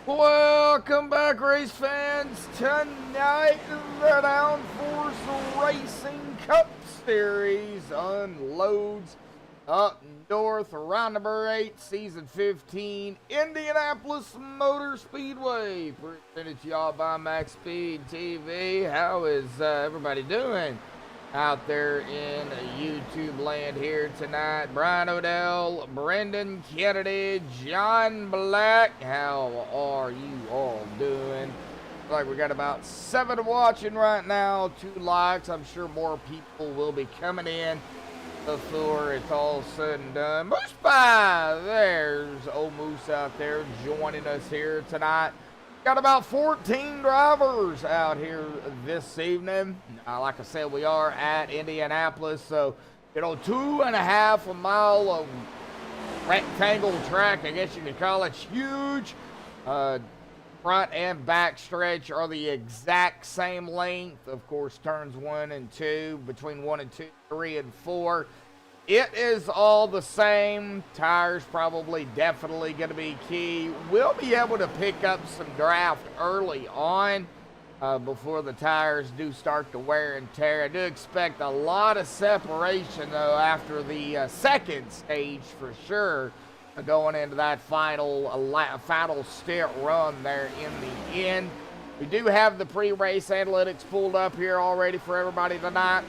Welcome back, race fans. Tonight, the Downforce Racing Cup Series unloads up north, round number 8, season 15, Indianapolis Motorspeedway. Presented to y'all by MaxspeedTV. TV. How is everybody doing out there in YouTube land here tonight? Brian Odell, Brendan Kennedy, John Black, how are you all doing? Like we got about 7 watching right now, 2 likes. I'm sure more people will be coming in before it's all said and done. Moose Pie, there's old Moose out there joining us here tonight. Got about 14 drivers out here this evening. Like I said, we are at Indianapolis, so 2.5 mile of rectangle track, I guess you could call it. Huge. Front and back stretch are the exact same length. Of course, turns 1 and 2, between 1 and 2, 3 and 4. It is all the same. Tires probably definitely going to be key. We'll be able to pick up some draft early on before the tires do start to wear and tear. I do expect a lot of separation, though, after the second stage for sure, going into that final stint run there in the end. We do have the pre-race analytics pulled up here already for everybody tonight.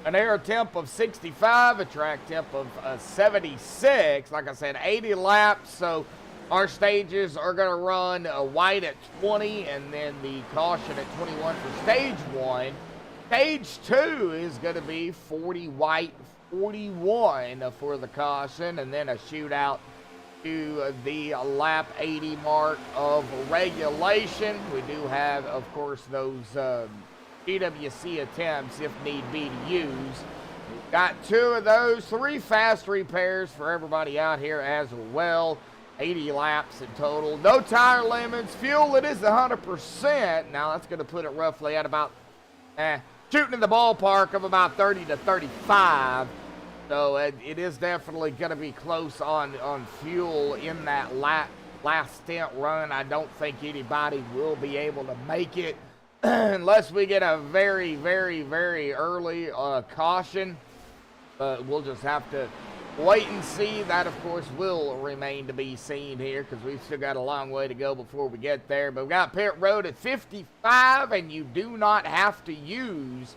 An air temp of 65, a track temp of 76. Like I said, 80 laps. So our stages are going to run white at 20 and then the caution at 21 for stage 1. Stage 2 is going to be 40 white, 41 for the caution, and then a shootout to the lap 80 mark of regulation. We do have, of course, those GWC attempts, if need be, to use. We've got 2 of those, 3 fast repairs for everybody out here as well. 80 laps in total. No tire limits. Fuel, it is 100%. Now, that's going to put it roughly at about, shooting in the ballpark of about 30 to 35. So it is definitely going to be close on fuel in that last stint run. I don't think anybody will be able to make it unless we get a very, very, very early caution. But we'll just have to wait and see. That, of course, will remain to be seen here because we've still got a long way to go before we get there. But we've got pit road at 55, and you do not have to use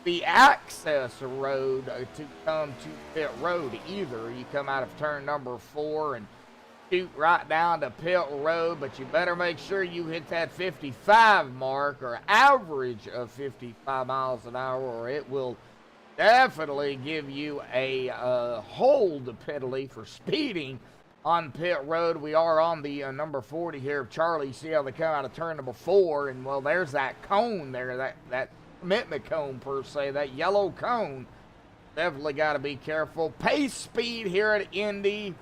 the access road to come to pit road either. You come out of turn number 4 and shoot right down to pit road, but you better make sure you hit that 55 mark or average of 55 miles an hour, or it will definitely give you a hold penalty for speeding on pit road. We are on the number 40 here of Charlie. See how they come out of turn number 4, and well, there's that cone there, that commitment cone per se, that yellow cone. Definitely got to be careful. Pace speed here at Indy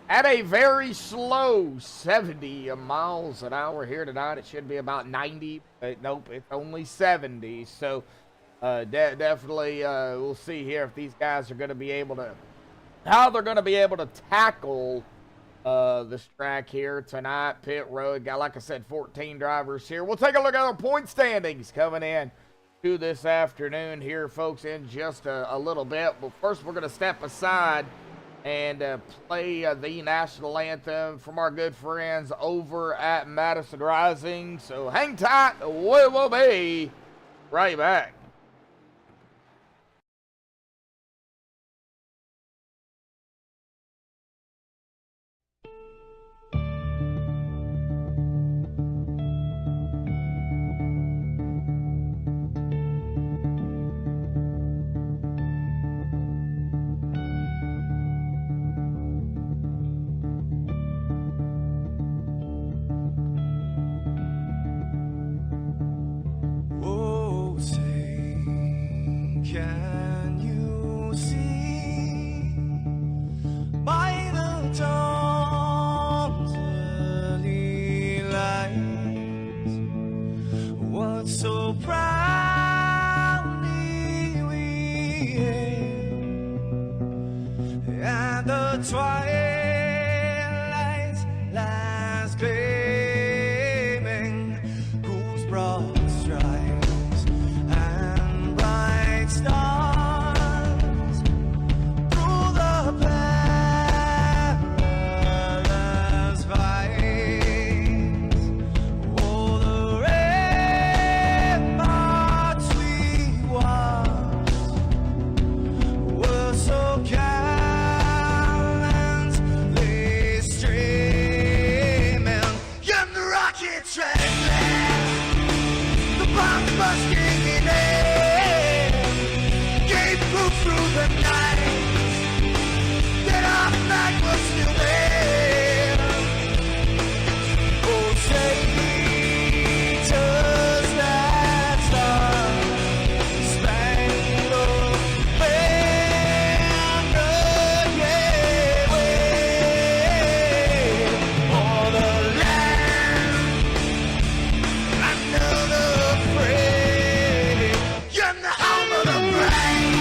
at a very slow 70 miles an hour here tonight. It should be about 90, but nope, it's only 70. So definitely we'll see here if these guys are going to be able to, how they're going to be able to tackle this track here tonight. Pit road, got, like I said, 14 drivers here. We'll take a look at our point standings coming in to this afternoon here, folks, in just a little bit. But first, we're going to step aside and play the national anthem from our good friends over at Madison Rising. So hang tight. We will be right back. So proudly we hailed at the twilight's last gleam. broad stripes and bright stars through the perilous fights. Oh, the ramparts we watched were so gallantly streaming, and the rockets trembling, the bombs bursting in air, gave proof through the night that our flag was still there. Oh, traitors that star-spangled banner gave way for the land under the frame, and the home of the brave.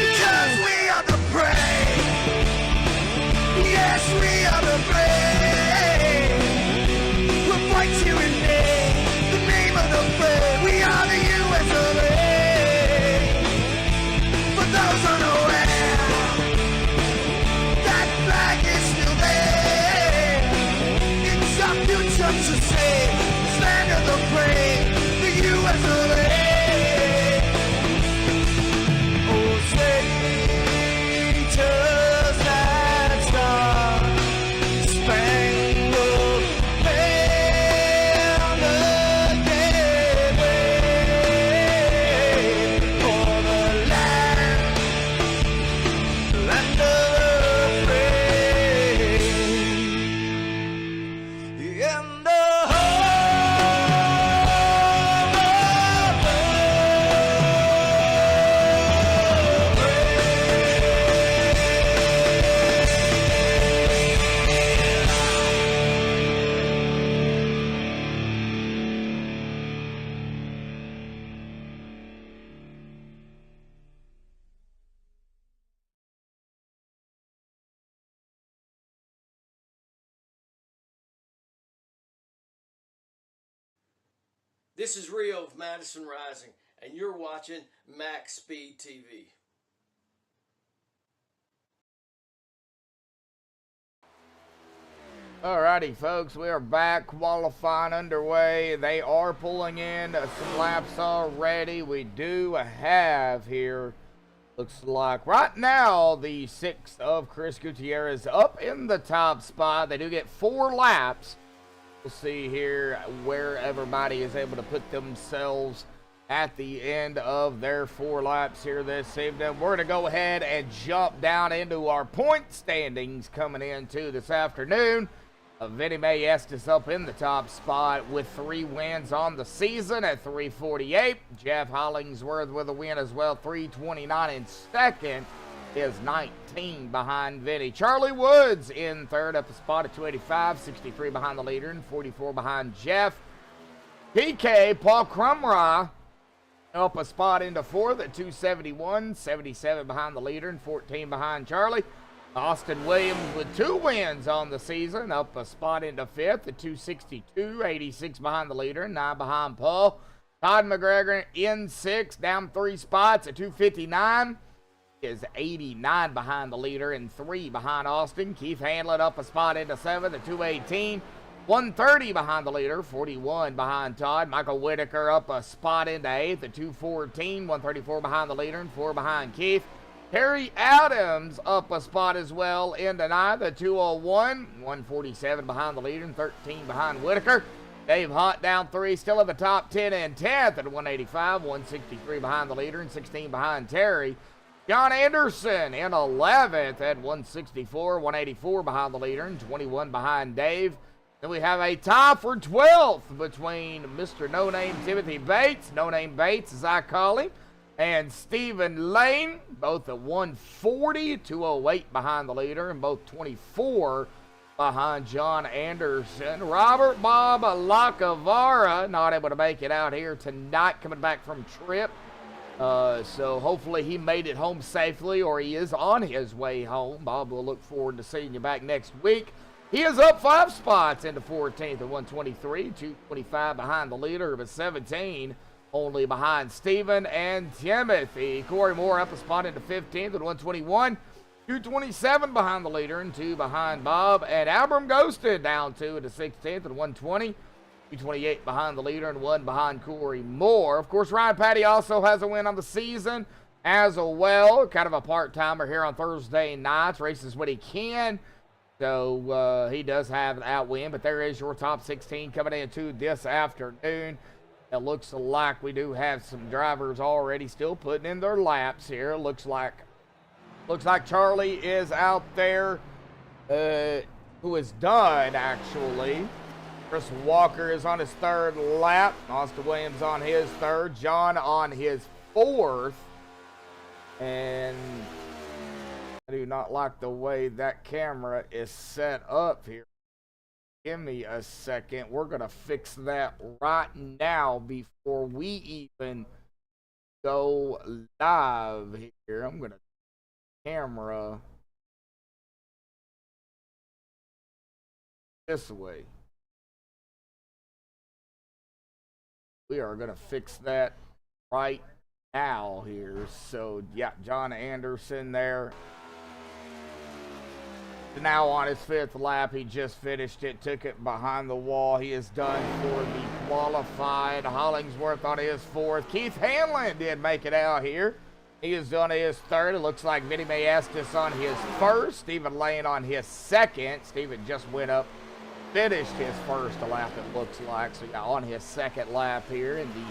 Because we are the brave. Yes, we are the brave. We'll fight you in the name of the brave. We are the US of A. For those unaware, that flag is still there. It's our future to save. Stand of the brave, the US of A. Oh, traitors that star-spangled banner gave way for the land of the free, and the This is Rio of Madison Rising, and you're watching MaxspeedTV. TV. Alrighty, folks, we are back. Qualifying underway. They are pulling in some laps already. We do have here, looks like right now, the 6th of Chris Gutierrez up in the top spot. They do get 4 laps. We'll see here where everybody is able to put themselves at the end of their 4 laps here this evening. We're going to go ahead and jump down into our point standings coming into this afternoon. Vinny May Estes up in the top spot with 3 wins on the season at 348. Jeff Hollingsworth with a win as well, 329 in second. Is 19 behind Vinny. Charlie Woods in third, up a spot at 285, 63 behind the leader, and 44 behind Jeff. PK, Paul Crumrah, up a spot into fourth at 271, 77 behind the leader, and 14 behind Charlie. Austin Williams with 2 wins on the season, up a spot into fifth at 262, 86 behind the leader, and 9 behind Paul. Todd McGregor in sixth, down 3 spots at 259. Is 89 behind the leader and 3 behind Austin. Keith Hanlon up a spot into 7th at 218. 130 behind the leader, 41 behind Todd. Michael Whitaker up a spot into 8th at 214. 134 behind the leader and 4 behind Keith. Harry Adams up a spot as well into 9th at 201. 147 behind the leader and 13 behind Whitaker. Dave Hunt down 3, still in the top 10 and 10th at 185, 163 behind the leader and 16 behind Terry. John Anderson in 11th at 164, 184 behind the leader and 21 behind Dave. Then we have a tie for 12th between Mr. No Name Timothy Bates, No Name Bates as I call him, and Stephen Lane, both at 140, 208 behind the leader and both 24 behind John Anderson. Robert Bob Lacavara not able to make it out here tonight, coming back from trip. So hopefully he made it home safely, or he is on his way home. Bob, we'll look forward to seeing you back next week. He is up 5 spots into 14th at 123, 225 behind the leader of a 17, only behind Stephen and Timothy. Corey Moore up a spot into 15th at 121, 227 behind the leader and 2 behind Bob. And Abram Ghosted down 2 into 16th at 120. 228 behind the leader and 1 behind Corey Moore. Of course, Ryan Patty also has a win on the season as well. Kind of a part-timer here on Thursday nights. Races what he can. So he does have that win. But there is your top 16 coming into this afternoon. It looks like we do have some drivers already still putting in their laps here. Looks like Charlie is out there, who is done actually. Chris Walker is on his 3rd lap. Austin Williams on his 3rd. John on his 4th. And I do not like the way that camera is set up here. Give me a second. We're going to fix that right now before we even go live here. I'm going to camera this way. We are going to fix that right now here. So, yeah, John Anderson there. Now on his 5th lap, he just finished it, took it behind the wall. He is done for the qualified. Hollingsworth on his 4th. Keith Hanlon did make it out here. He is done his 3rd. It looks like Vinny Maestas on his 1st. Stephen Lane on his 2nd. Stephen just went up, finished his 1st lap, it looks like. So, yeah, on his 2nd lap here in the,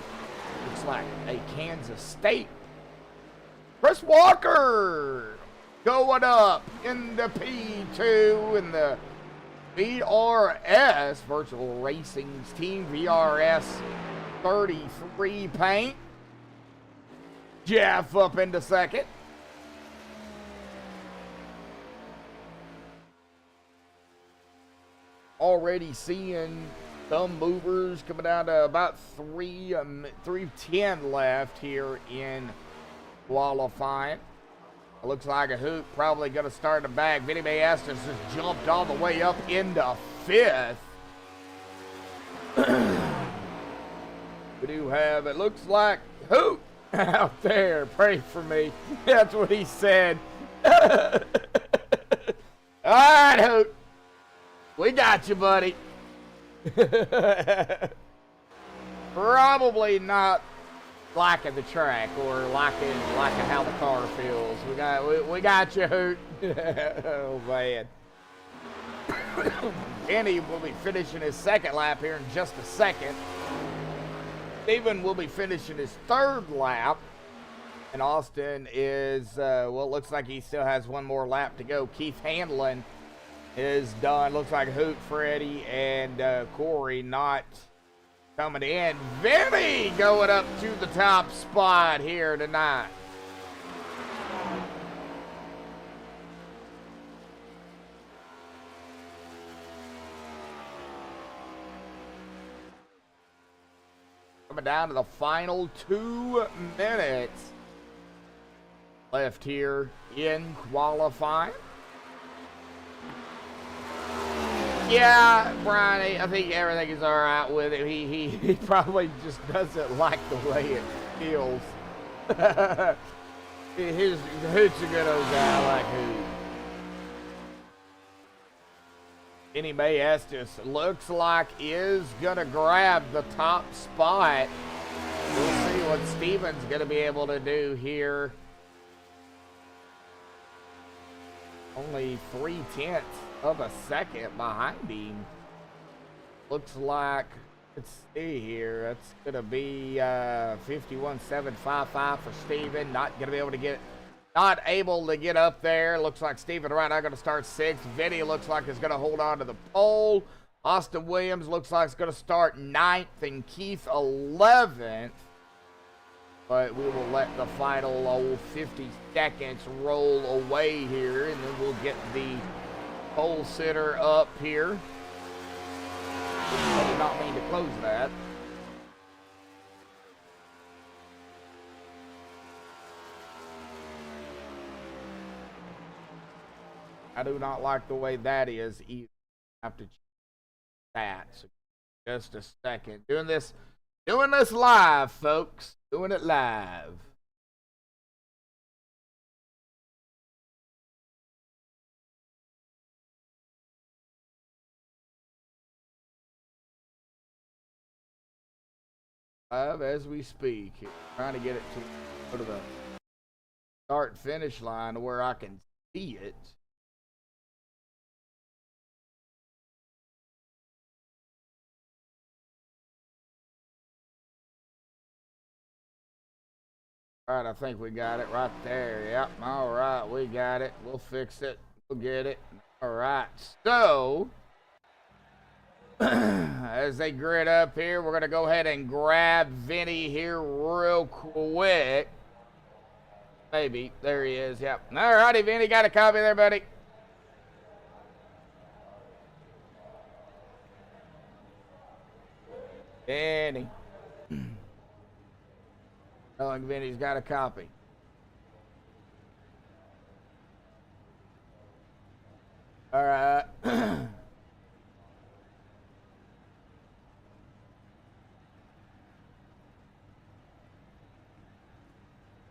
looks like a Kansas State. Chris Walker going up in the P2 in the VRS, Virtual Racing Team VRS 33 paint. Jeff up into 2nd. Already seeing some movers coming down to about 3:10 left here in qualifying. It looks like a hoop probably going to start the back. Vinny Maestas just jumped all the way up into 5th. We do have, it looks like Hoop out there. Pray for me. That's what he said. All right, Hoop. We got you, buddy. Probably not liking the track or liking how the car feels. We got you, Hoot. Oh man. Kenny will be finishing his 2nd lap here in just a second. Stephen will be finishing his 3rd lap. And Austin is, well, it looks like he still has 1 more lap to go. Keith Hanlon is done. Looks like Hoot, Freddie, and Corey not coming in. Vinny going up to the top spot here tonight. Coming down to the final 2 minutes left here in qualifying. Yeah, Brian, I think everything is all right with it. He probably just doesn't like the way it feels. Hoot's a good old guy. I like Hoot. Vinny Maestas looks like is going to grab the top spot. We'll see what Steven's going to be able to do here. Only 0.3 of a second behind him. Looks like Let's see here. That's going to be 51.755 for Steven. Not going to be able to get, not able to get up there. Looks like Steven right now going to start 6th. Vinny looks like he's going to hold on to the pole. Austin Williams looks like he's going to start 9th and Keith 11th. But we will let the final old 50 seconds roll away here, and then we'll get the pole sitter up here. I did not mean to close that. I do not like the way that is either. I have to change that. So just a second. Doing this live, folks. Doing it live. Live as we speak. Trying to get it to go to the start finish line where I can see it. All right, I think we got it right there. Yep, all right, we got it. We'll fix it. We'll get it. All right, so as they grid up here, we're going to go ahead and grab Vinny here real quick. Maybe. There he is. Yep. All righty, Vinny, got a copy there, buddy. Vinny. Telling Vinny's got a copy. All right.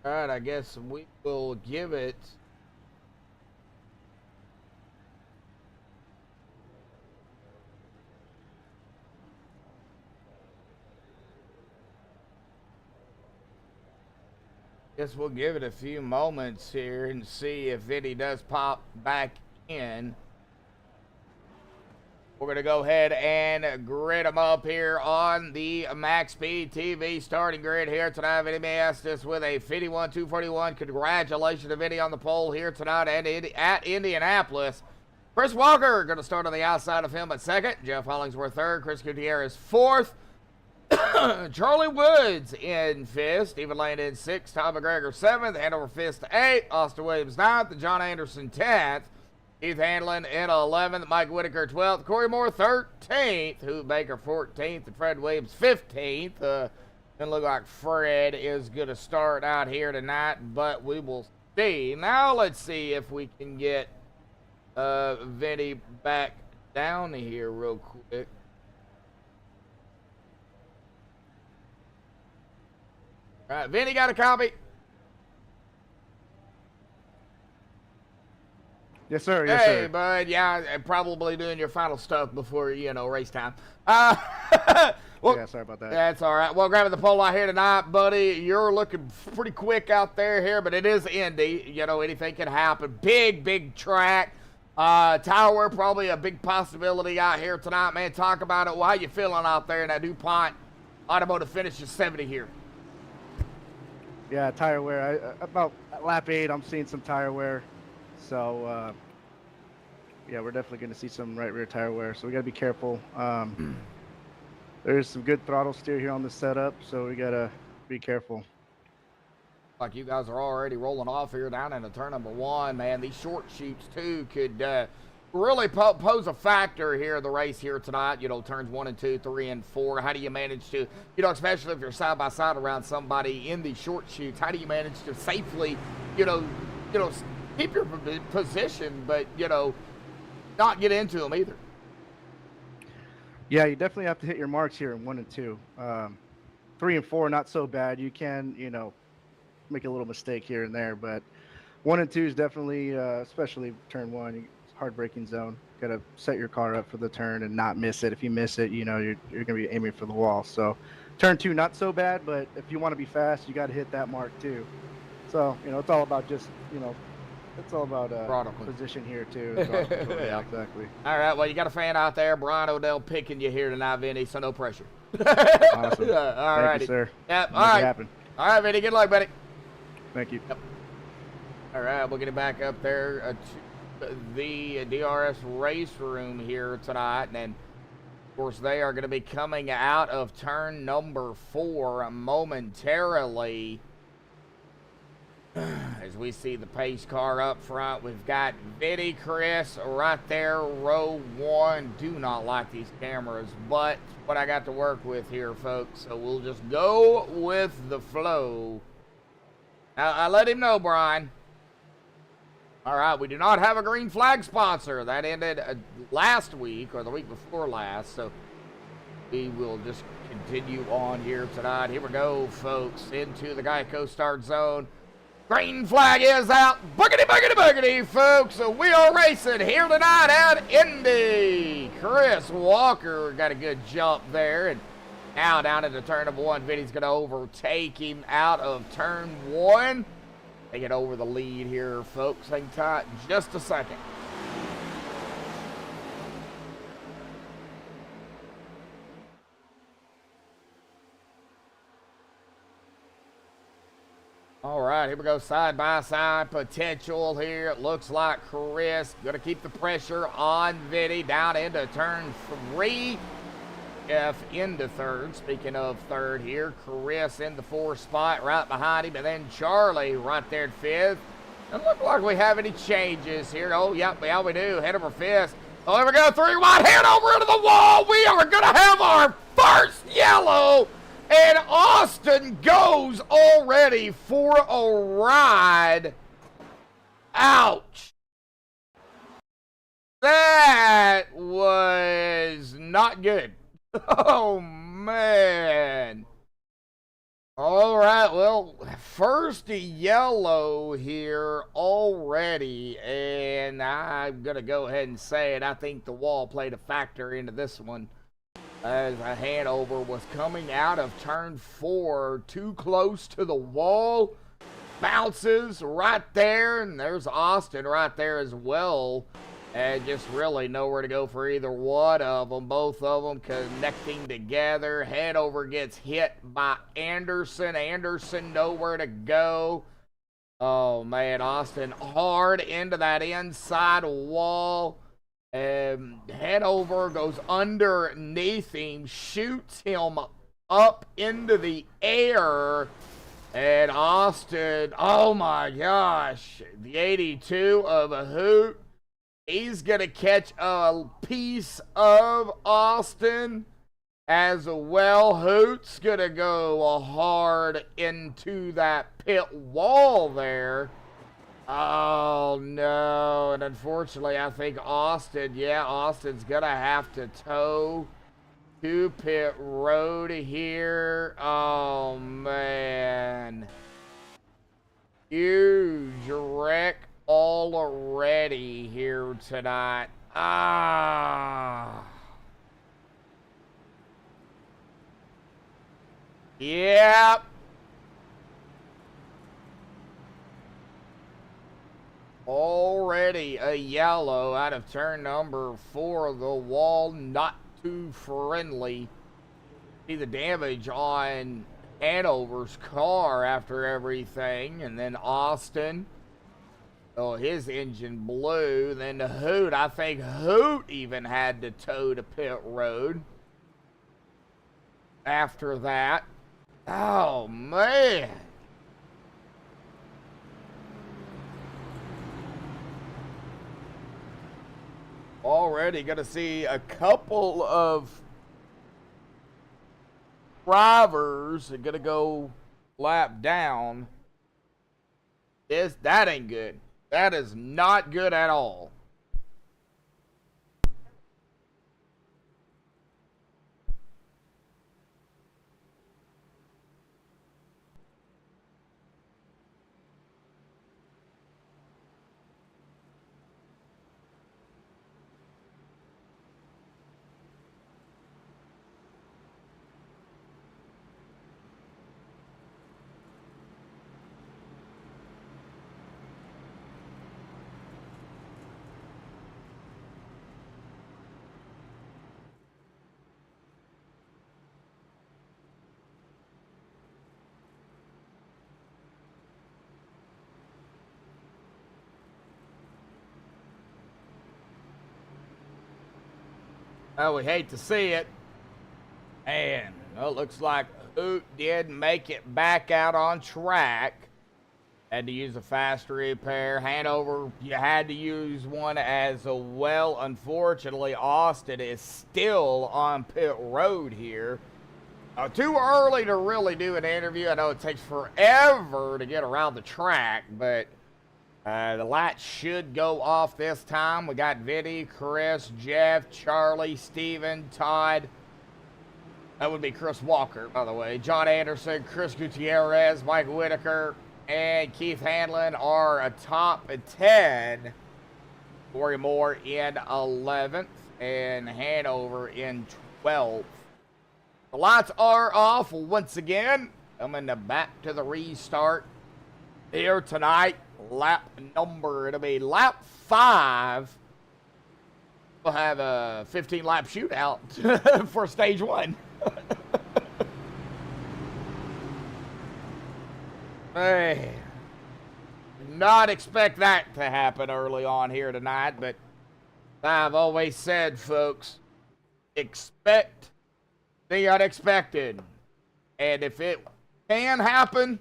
All right, I guess we will give it. Guess we'll give it a few moments here and see if Vinny does pop back in. We're going to go ahead and grid them up here on the MaxspeedTV TV starting grid here tonight. Vinny may ask this with a 51.241. Congratulations to Vinny on the pole here tonight at Indianapolis. Chris Walker going to start on the outside of him at 2nd. Jeff Hollingsworth 3rd. Chris Gutierrez 4th. Charlie Woods in 5th, Stephen Lane in 6th, Tom McGregor 7th, Hanover 5th to 8th, Austin Williams 9th, and John Anderson 10th, Keith Hanlon in 11th, Mike Whitaker 12th, Corey Moore 13th, Hoot Baker 14th, and Fred Williams 15th. Doesn't look like Fred is going to start out here tonight, but we will see. Now let's see if we can get Vinny back down here real quick. All right, Vinny got a copy? Yes, sir. Yes, sir. Hey, bud. Yeah, probably doing your final stuff before, race time. Well, yeah, sorry about that. That's all right. Well, grabbing the pole out here tonight, buddy. You're looking pretty quick out there but it is Indy. Anything can happen. Big track. Tire wear probably a big possibility out here tonight, man. Talk about it. Well, how you feeling out there in that DuPont Automotive finish is 70 here? Yeah, tire wear. About lap 8, I'm seeing some tire wear. So, yeah, we're definitely going to see some right rear tire wear. So we got to be careful. There's some good throttle steer here on the setup, so we got to be careful. Like you guys are already rolling off here down into turn number 1, man. These short shoots, too, could really pose a factor here in the race here tonight. Turns 1 and 2, 3 and 4. How do you manage to, especially if you're side by side around somebody in these short shoots, how do you manage to safely, keep your position, but, not get into them either? Yeah, you definitely have to hit your marks here in 1 and 2. 3 and 4, not so bad. You can, make a little mistake here and there, but 1 and 2 is definitely, especially turn 1, hard braking zone. Got to set your car up for the turn and not miss it. If you miss it, you're going to be aiming for the wall. So turn 2, not so bad, but if you want to be fast, you got to hit that mark too. So, it's all about just, It's all about Throttle control. position here too. And throttle control. Yeah, exactly. All right, well, you got a fan out there, Brian Odell, picking you here tonight, Vinny, so no pressure. Awesome. All Thank righty. you, sir. Yep, Make all right. it happen. All right, Vinny, good luck, buddy. Thank you. Yep. All right, we'll get it back up there to the DRS race room here tonight. And then, of course, they are going to be coming out of turn number 4 momentarily. As we see the pace car up front, we've got Vinny, Chris right there, row 1. Do not like these cameras, but what I got to work with here, folks. So we'll just go with the flow. Now, I let him know, Brian. All right, we do not have a green flag sponsor. That ended last week or the week before last, so we will just continue on here tonight. Here we go, folks, into the Geico start zone. Green flag is out. Boogity, boogity, boogity, folks. So we are racing here tonight at Indy. Chris Walker got a good jump there. And now down into turn number 1. Vinny's going to overtake him out of turn 1. They get over the lead here, folks. Hang tight just a second. All right, here we go, side-by-side potential here. It looks like Chris going to keep the pressure on Vinny down into turn 3. F into third. Speaking of third here, Chris in the 4th spot right behind him, and then Charlie right there at 5th. Doesn't look like we have any changes here. Oh, yep, yeah, we do. Head over fist. Oh, here we go, 3 wide, head over into the wall. We are going to have our first yellow. And Austin goes already for a ride. Ouch. That was not good. Oh, man. All right, well, first yellow here already. And I'm going to go ahead and say it. I think the wall played a factor into this one. As a handover was coming out of turn 4, too close to the wall. Bounces right there, and there's Austin right there as well. And just really nowhere to go for either one of them. Both of them connecting together. Handover gets hit by Anderson. Anderson nowhere to go. Oh, man, Austin hard into that inside wall. Hanover goes underneath him, shoots him up into the air, and Austin, oh my gosh, the 82 of a Hoot, he's going to catch a piece of Austin as well. Hoot's going to go hard into that pit wall there. Oh, no, and unfortunately, I think Austin's going to have to tow to pit road here. Oh, man. Huge wreck already here tonight. Yep. Already a yellow out of turn number 4. The wall not too friendly. See the damage on Hanover's car after everything. And then Austin. Oh, his engine blew. Then the Hoot. I think Hoot even had to tow to pit road after that. Oh, man. Already going to see a couple of drivers are going to go lap down. That ain't good. That is not good at all. Oh, we hate to see it. And well, it looks like Hoot did make it back out on track. Had to use a fast repair. Hanover, you had to use one as well. Unfortunately, Austin is still on pit road here. Too early to really do an interview. I know it takes forever to get around the track, but the lights should go off this time. We got Vinny, Chris, Jeff, Charlie, Steven, Todd. That would be Chris Walker, by the way. John Anderson, Chris Gutierrez, Mike Whitaker, and Keith Hanlon are atop 10. Corey Moore in 11th, and Hanover in 12th. The lights are off once again. Coming back to the restart here tonight. Lap number, it'll be lap 5. We'll have a 15-lap shootout for stage 1. Hey, not expect that to happen early on here tonight, but I've always said, folks, expect the unexpected. And if it can happen,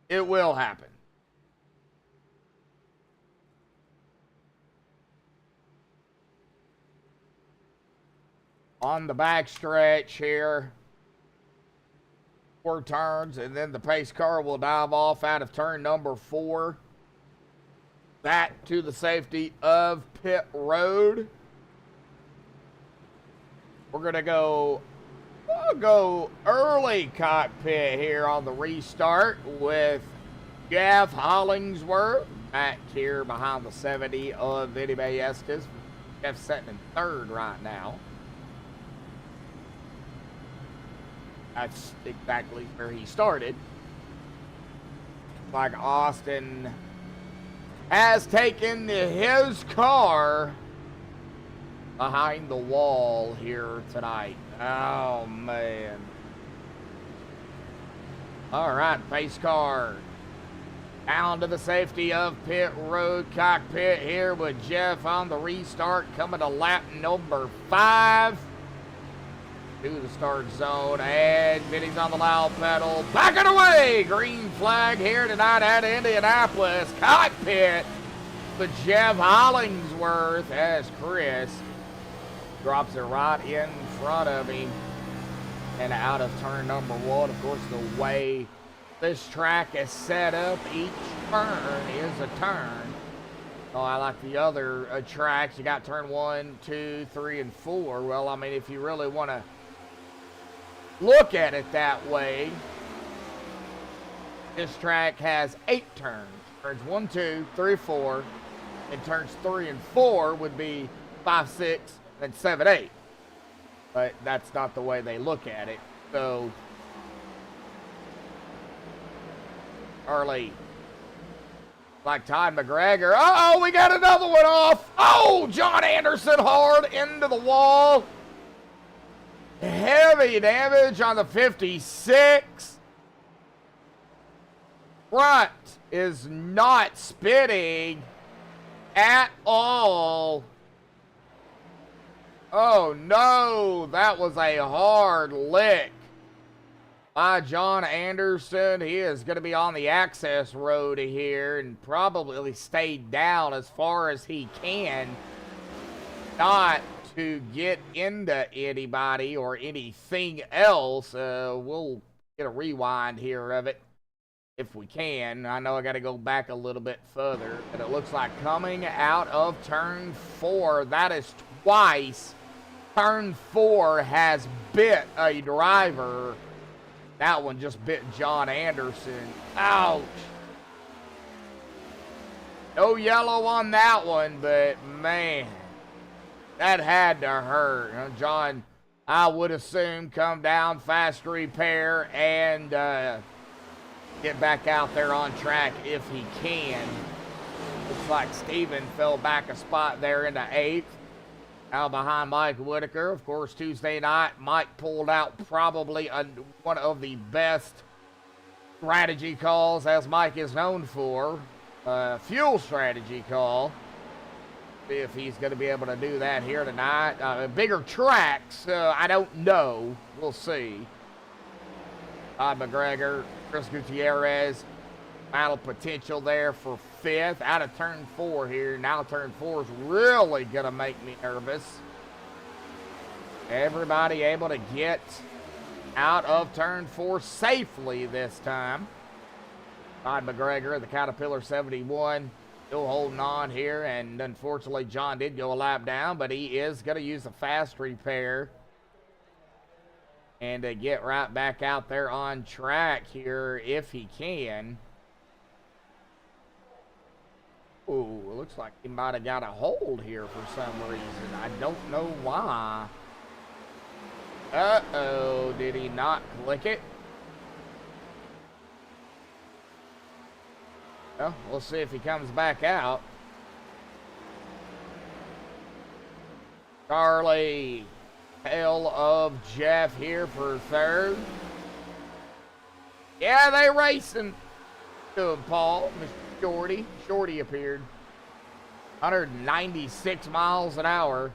it will happen. On the back stretch here, 4 turns, and then the pace car will dive off out of turn number 4. Back to the safety of pit road. We're going to go, we'll go early cockpit here on the restart with Jeff Hollingsworth back here behind the 70 of Vinny Ballestas. Jeff's sitting in 3rd right now. That's exactly where he started. Like Austin has taken his car behind the wall here tonight. Oh, man. All right, pace car. Down to the safety of pit road cockpit here with Jeff on the restart coming to lap number 5. To the start zone, and Vinny's on the loud pedal, backing away. Green flag here tonight at Indianapolis cockpit for Jeff Hollingsworth as Chris drops it right in front of him and out of turn number 1. Of course, the way this track is set up, each turn is a turn. Oh, I like the other tracks. You got turn 1, 2, 3, and 4. Well, I mean, if you really want to look at it that way, this track has 8 turns. Turns 1, 2, 3, 4, and turns 3 and 4 would be 5, 6, and 7, 8. But that's not the way they look at it. So, early, like Todd McGregor. Uh-oh, we got another one off. Oh, John Anderson hard into the wall. Heavy damage on the 56. Front is not spinning at all. Oh no, that was a hard lick by John Anderson. He is going to be on the access road here and probably stay down as far as he can, not to get into anybody or anything else. We'll get a rewind here of it if we can. I know I got to go back a little bit further, but it looks like coming out of turn 4, that is twice. Turn 4 has bit a driver. That one just bit John Anderson. Ouch. No yellow on that one, but man, that had to hurt. John, I would assume, come down, fast repair, and get back out there on track if he can. Looks like Steven fell back a spot there into 8th. Now behind Mike Whitaker. Of course, Tuesday night, Mike pulled out probably one of the best strategy calls, as Mike is known for. Fuel strategy call. See if he's going to be able to do that here tonight. Bigger tracks, I don't know. We'll see. Todd McGregor, Chris Gutierrez, battle potential there for 5th. Out of turn 4 here. Now turn 4 is really going to make me nervous. Everybody able to get out of turn 4 safely this time. Todd McGregor, the Caterpillar 71. Still holding on here, and unfortunately John did go a lap down, but he is going to use a fast repair and get right back out there on track here if he can. Ooh, looks like he might have got a hold here for some reason. I don't know why. Uh-oh, did he not click it? Well, we'll see if he comes back out. Charlie, tail of Jeff here for 3rd. Yeah, they racing. Good, Paul. Mr. Shorty. Shorty appeared. 196 miles an hour.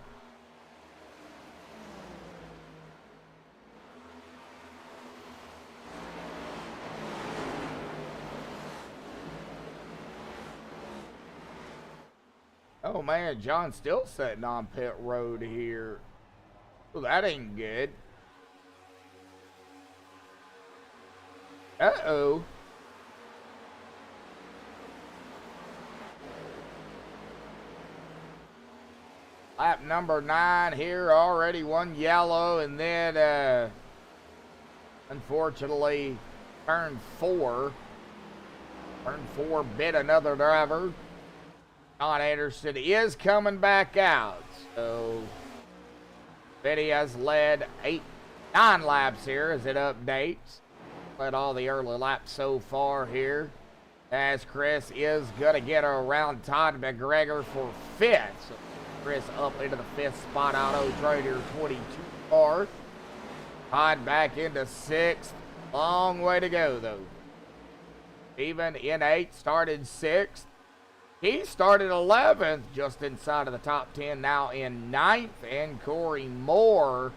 Oh man, John's still sitting on pit road here. Well, that ain't good. Uh-oh. Lap number 9 here, already one yellow, and then unfortunately turn 4. Turn 4 bit another driver. John Anderson is coming back out. So Betty has led 9 laps here as it updates. Led all the early laps so far here. As Chris is going to get around Todd McGregor for 5th. So Chris up into the 5th spot. Auto Trader 22 car. Todd back into 6th. Long way to go though. Even in 8th, started 6th. He started 11th, just inside of the top 10, now in 9th. And Corey Moore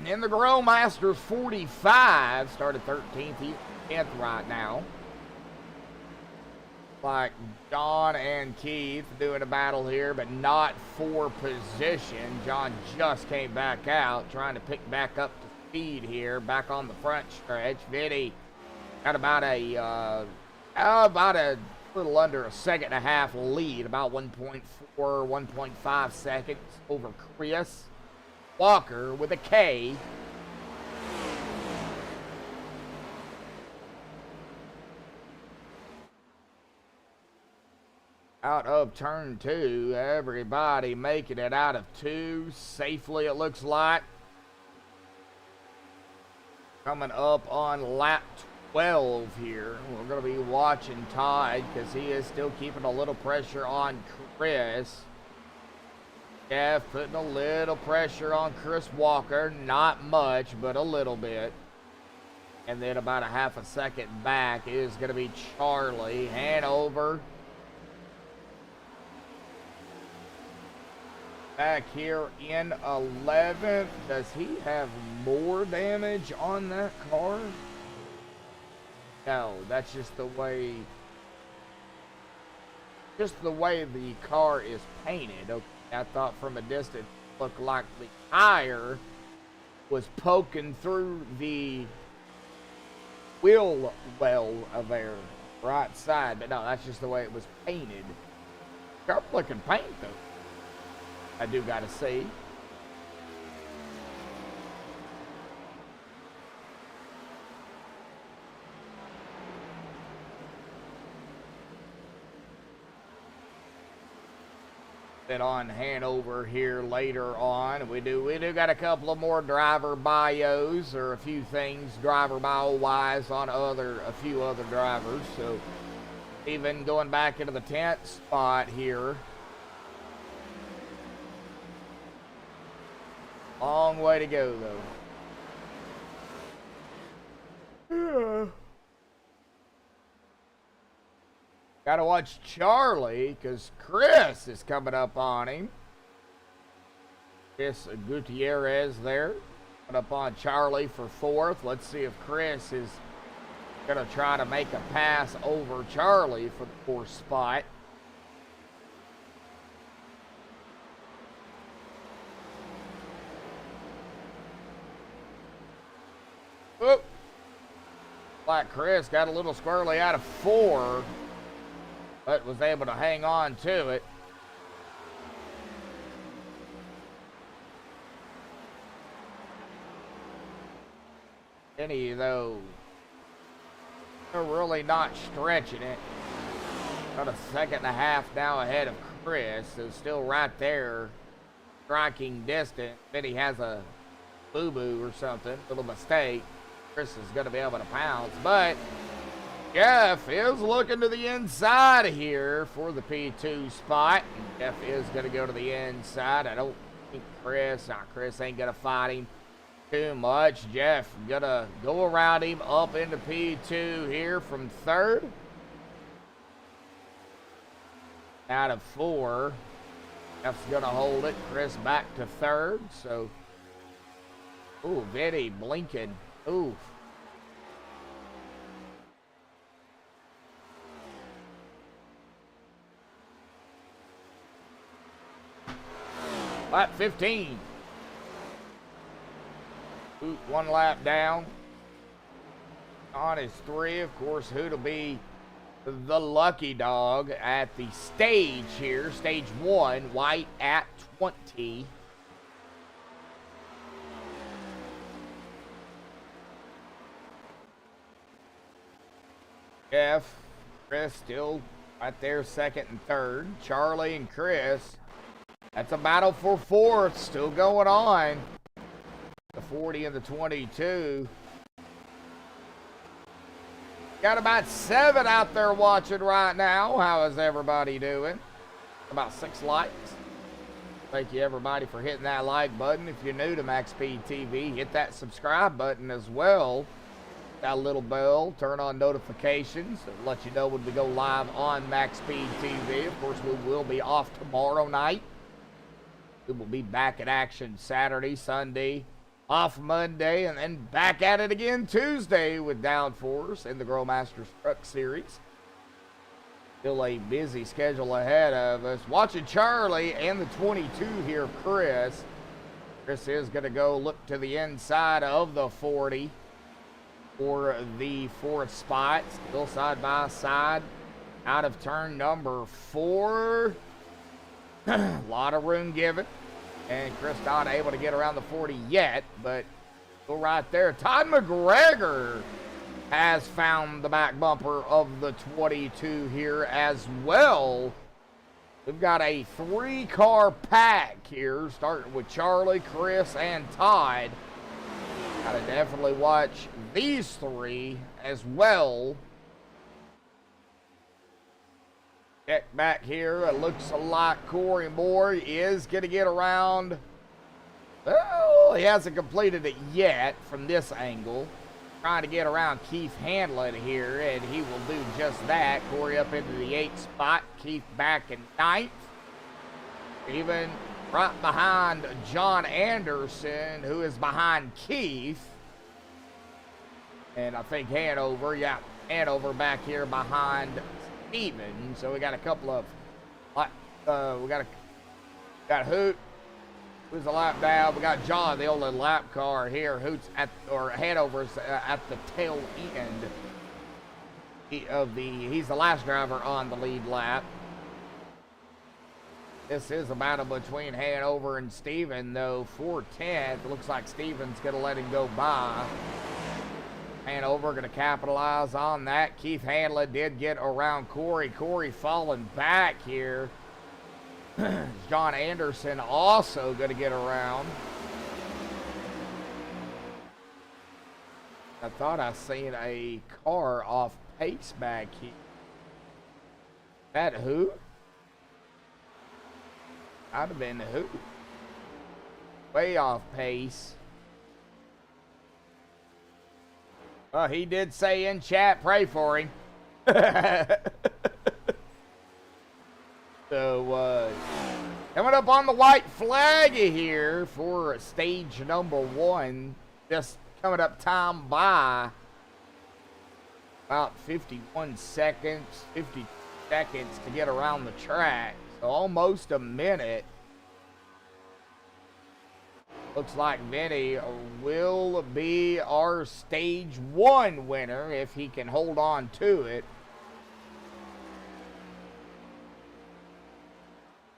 in the Grow Masters 45, started 13th. He's 10th right now. Like John and Keith doing a battle here, but not for position. John just came back out, trying to pick back up to speed here, back on the front stretch. Vinny got about a little under a 1.5 lead, about 1.4, 1.5 seconds over Chris Walker with a K. Out of turn 2, everybody making it out of 2 safely, it looks like. Coming up on lap 12 here. We're going to be watching Todd because he is still keeping a little pressure on Chris. Jeff putting a little pressure on Chris Walker. Not much, but a little bit. And then about a 1/2 second back is going to be Charlie. Hanover. Back here in 11th. Does he have more damage on that car? No, that's just the way the car is painted. Okay, I thought from a distance it looked like the tire was poking through the wheel well of their right side, but no, that's just the way it was painted. Sharp looking paint though, I do gotta say. That on Hanover here later on. We do got a couple of more driver bios, or a few things driver bio wise on a few other drivers. So even going back into the 10th spot here. Long way to go though. Gotta watch Charlie, because Chris is coming up on him. Chris Gutierrez there. Coming up on Charlie for 4th. Let's see if Chris is gonna try to make a pass over Charlie for the 4th spot. Oop. Like Chris got a little squirrely out of 4, but was able to hang on to it. Any though, they're really not stretching it. About a 1.5 seconds now ahead of Chris, so still right there, striking distance. Benny has a boo-boo or something, little mistake. Chris is going to be able to pounce, but Jeff is looking to the inside here for the P2 spot. And Jeff is going to go to the inside. I don't think Chris ain't going to fight him too much. Jeff going to go around him up into P2 here from 3rd. Out of 4. Jeff's going to hold it. Chris back to 3rd. So, ooh, Vinny blinking. Ooh. Lap 15. Hoot 1 lap down. On is 3. Of course, Hoot will be the lucky dog at the stage here. Stage 1, white at 20. Jeff, Chris still right there, 2nd and 3rd. Charlie and Chris. That's a battle for 4th, still going on. The 40 and the 22. Got about 7 out there watching right now. How is everybody doing? About 6 likes. Thank you everybody for hitting that like button. If you're new to MaxspeedTV, TV, hit that subscribe button as well. That little bell, turn on notifications. It'll let you know when we go live on MaxspeedTV. TV. Of course, we will be off tomorrow night. We will be back in action Saturday, Sunday, off Monday, and then back at it again Tuesday with Downforce in the Grow Masters Truck Series. Still a busy schedule ahead of us. Watching Charlie and the 22 here, Chris. Chris is going to go look to the inside of the 40 for the 4th spot. Still side by side out of turn number 4. A lot of room given. And Chris not able to get around the 40 yet, but still right there. Todd McGregor has found the back bumper of the 22 here as well. We've got a 3-car pack here, starting with Charlie, Chris, and Todd. Gotta definitely watch these 3 as well. Check back here. It looks like Corey Moore is going to get around. Well, he hasn't completed it yet from this angle. Trying to get around Keith Hanlon here, and he will do just that. Corey up into the 8th spot. Keith back in 9th. Even right behind John Anderson, who is behind Keith. And I think Hanover, yeah, Hanover back here behind Steven. So we got a couple of, we got Hoot, who's a lap down. We got John, the only lap car here. Hoot's at, or Hanover's at the tail end he's the last driver on the lead lap. This is a battle between Hanover and Steven, though, for 10th. Looks like Steven's going to let him go by. Hanover going to capitalize on that. Keith Hanlon did get around Corey. Corey falling back here. John Anderson also going to get around. I thought I seen a car off pace back here. That who? I'd have been who? Way off pace. Well, he did say in chat, pray for him. So, coming up on the white flag here for stage number 1. Just coming up time by about 51 seconds, 50 seconds to get around the track. So almost a minute. Looks like Vinny will be our stage 1 winner if he can hold on to it.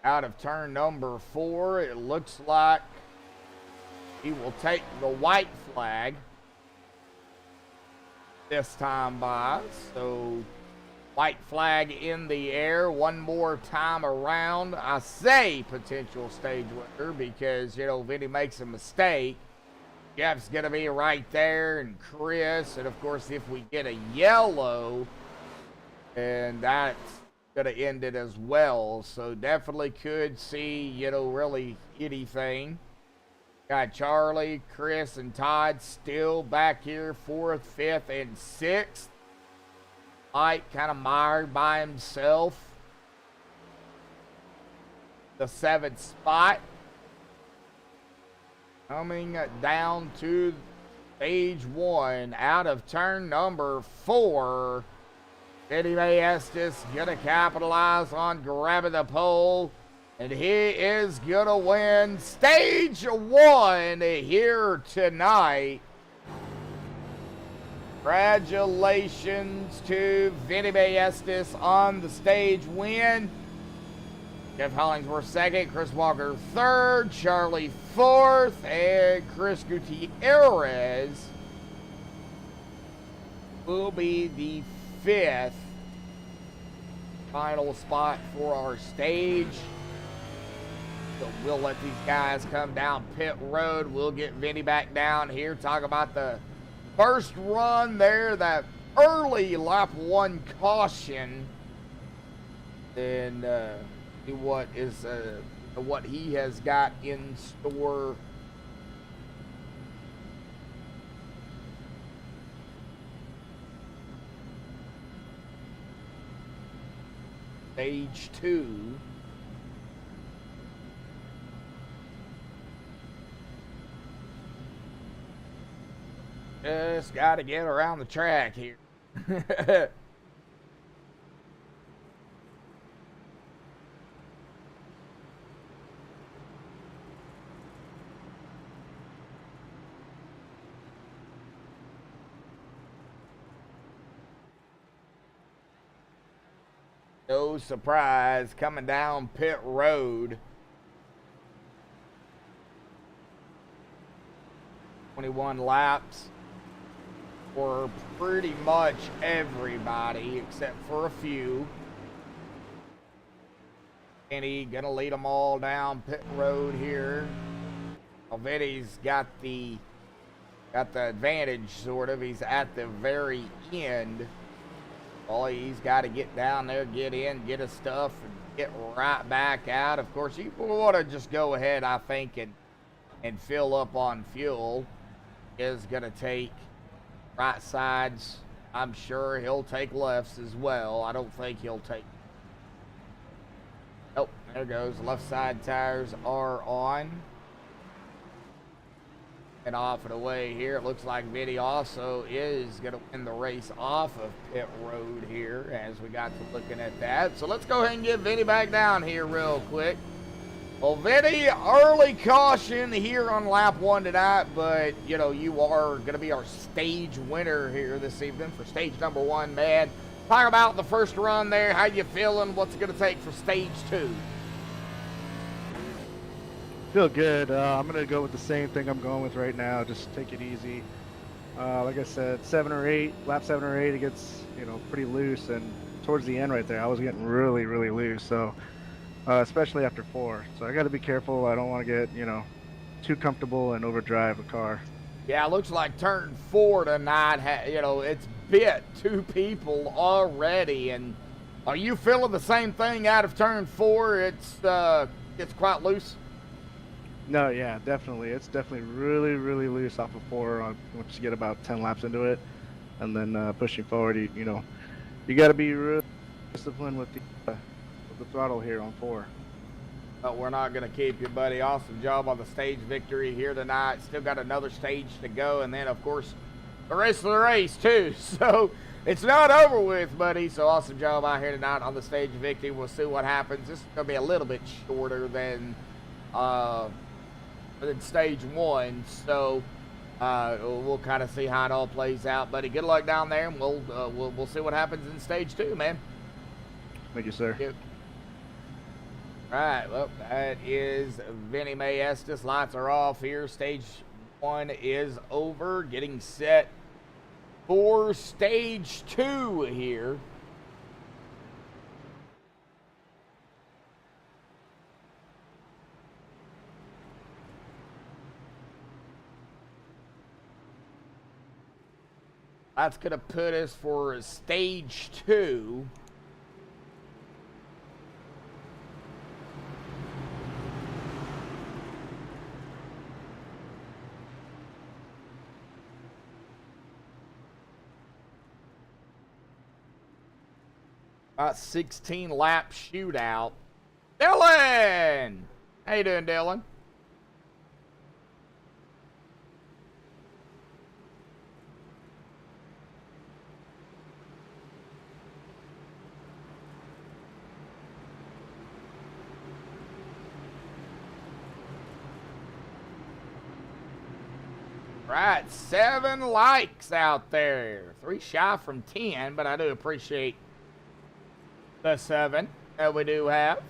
Out of turn number 4, it looks like he will take the white flag this time by. So white flag in the air one more time around. I say potential stage winner because, you know, Vinny makes a mistake, Jeff's going to be right there, and Chris, and of course if we get a yellow, and that's going to end it as well. So definitely could see, you know, really anything. Got Charlie, Chris, and Todd still back here, 4th, 5th, and 6th. Mike kind of mired by himself. The 7th spot. Coming down to stage 1 out of turn number 4. Vinny Estes gonna capitalize on grabbing the pole, and he is gonna win stage 1 here tonight. Congratulations to Vinny Estes on the stage win. Jeff Hollingsworth 2nd, Chris Walker 3rd, Charlie 4th, and Chris Gutierrez will be the 5th final spot for our stage. So we'll let these guys come down pit road. We'll get Vinny back down here, talk about the first run there, that early lap 1 caution, and see what is what he has got in store. Stage 2. Just got to get around the track here. No surprise, coming down pit road. 21 laps for pretty much everybody except for a few. Vinny gonna lead them all down pit road here. Vinny's got the advantage, sort of. He's at the very end. All he's got to get down there, get in, get his stuff, and get right back out. Of course, you want to just go ahead, I think, and fill up on fuel. Is going to take right sides. I'm sure he'll take lefts as well. I don't think he'll take... Oh, there goes. Left side tires are on. And off and away here. It looks like Vinny also is going to win the race off of pit road here as we got to looking at that. So let's go ahead and get Vinny back down here real quick. Well, Vinny, early caution here on lap 1 tonight, but, you know, you are going to be our stage winner here this evening for stage number 1, man. Talk about the first run there. How you feeling? What's it going to take for stage 2? Feel good. I'm going to go with the same thing I'm going with right now. Just take it easy. Like I said, 7 or 8, lap 7 or 8, it gets, you know, pretty loose. And towards the end right there, I was getting really, really loose. So, especially after 4. So I got to be careful. I don't want to get, you know, too comfortable and overdrive a car. Yeah, it looks like turn 4 tonight, you know, it's bit 2 people already. And are you feeling the same thing out of turn 4? It's quite loose. No, yeah, definitely. It's definitely really, really loose off of 4 once you get about 10 laps into it. And then pushing forward, you know, you got to be real disciplined with the throttle here on 4. But we're not going to keep you, buddy. Awesome job on the stage victory here tonight. Still got another stage to go, and then, of course, the rest of the race, too. So it's not over with, buddy. So awesome job out here tonight on the stage victory. We'll see what happens. This is going to be a little bit shorter than stage 1. So we'll kind of see how it all plays out, buddy. Good luck down there, and we'll see what happens in stage 2, man. Thank you, sir. Yep. All right, well, that is Vinny May Estes. Lights are off here. Stage 1 is over. Getting set for stage 2 here. That's going to put us for stage 2. About 16 lap shootout. Dylan! How you doing, Dylan? Right, 7 likes out there. 3 shy from 10, but I do appreciate the 7 that we do have.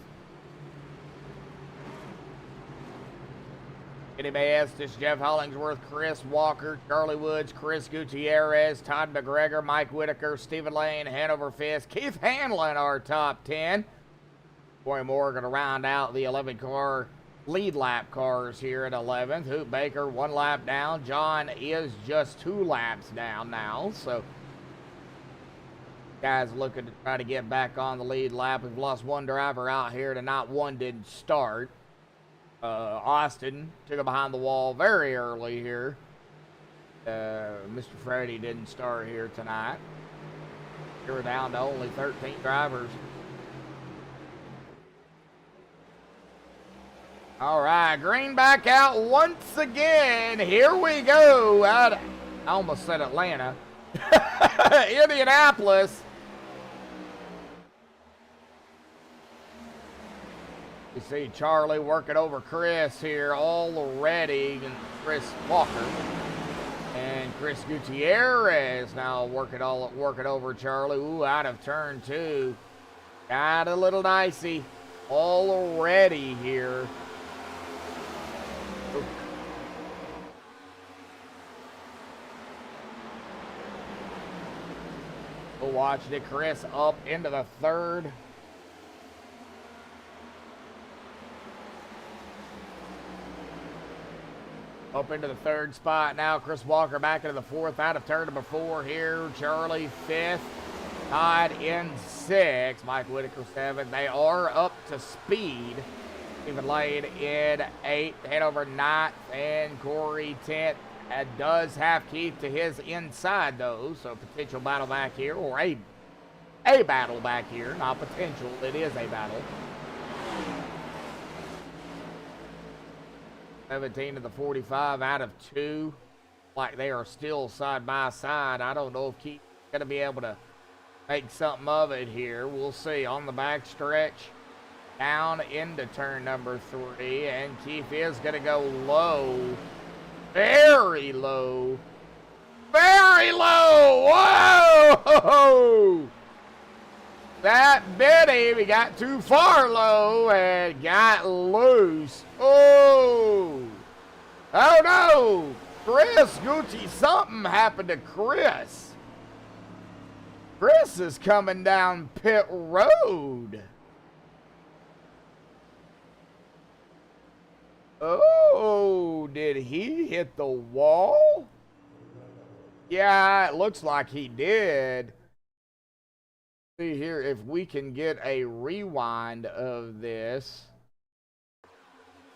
Anybody Estes, Jeff Hollingsworth, Chris Walker, Charlie Woods, Chris Gutierrez, Todd McGregor, Mike Whitaker, Stephen Lane, Hanover Fisk, Keith Hanlon, our top 10. Corey Moore going to round out the 11-car lead lap cars here at 11th. Hoot Baker, 1 lap down. John is just 2 laps down now, so guys looking to try to get back on the lead lap. We've lost 1 driver out here tonight. 1 didn't start. Austin took it behind the wall very early here. Mr. Freddie didn't start here tonight. We're down to only 13 drivers. All right, green back out once again. Here we go. I almost said Atlanta. Indianapolis. You see Charlie working over Chris here already, and Chris Walker. And Chris Gutierrez now working over Charlie. Ooh, out of turn 2. Got a little dicey already here. We'll watch it. Chris up into the 3rd. Up into the 3rd spot now. Chris Walker back into the 4th, out of turn number 4 here. Charlie 5th. Todd in 6th. Mike Whitaker 7th. They are up to speed. Stephen Lane in 8th. Hanover 9th. And Corey 10th. It does have Keith to his inside, though. So potential battle back here. Or a battle back here. Not potential. It is a battle. 17 to the 45 out of 2. Like they are still side by side. I don't know if Keith's going to be able to make something of it here. We'll see. On the back stretch, down into turn number 3. And Keith is going to go low. Very low. Very low. Whoa! That bit him. He got too far low and got loose. Oh! Oh no! Chris Gucci, something happened to Chris. Chris is coming down pit road. Oh, did he hit the wall? Yeah, it looks like he did. See here if we can get a rewind of this.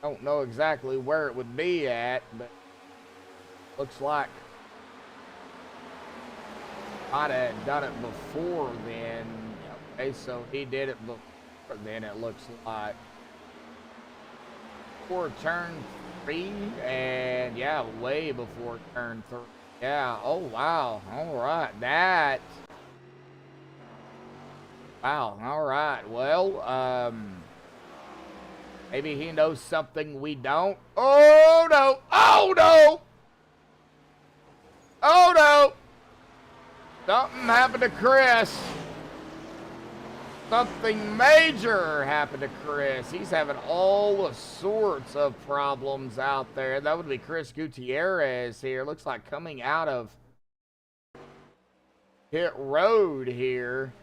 Don't know exactly where it would be at, but looks like might have done it before then. Okay, so he did it then it looks like. Before turn 3, and yeah, way before turn 3. Yeah, oh wow, all right, that. Wow, all right, well, maybe he knows something we don't. Oh no, oh no! Oh no! Something happened to Chris. Something major happened to Chris. He's having all sorts of problems out there. That would be Chris Gutierrez here. Looks like coming out of pit road here.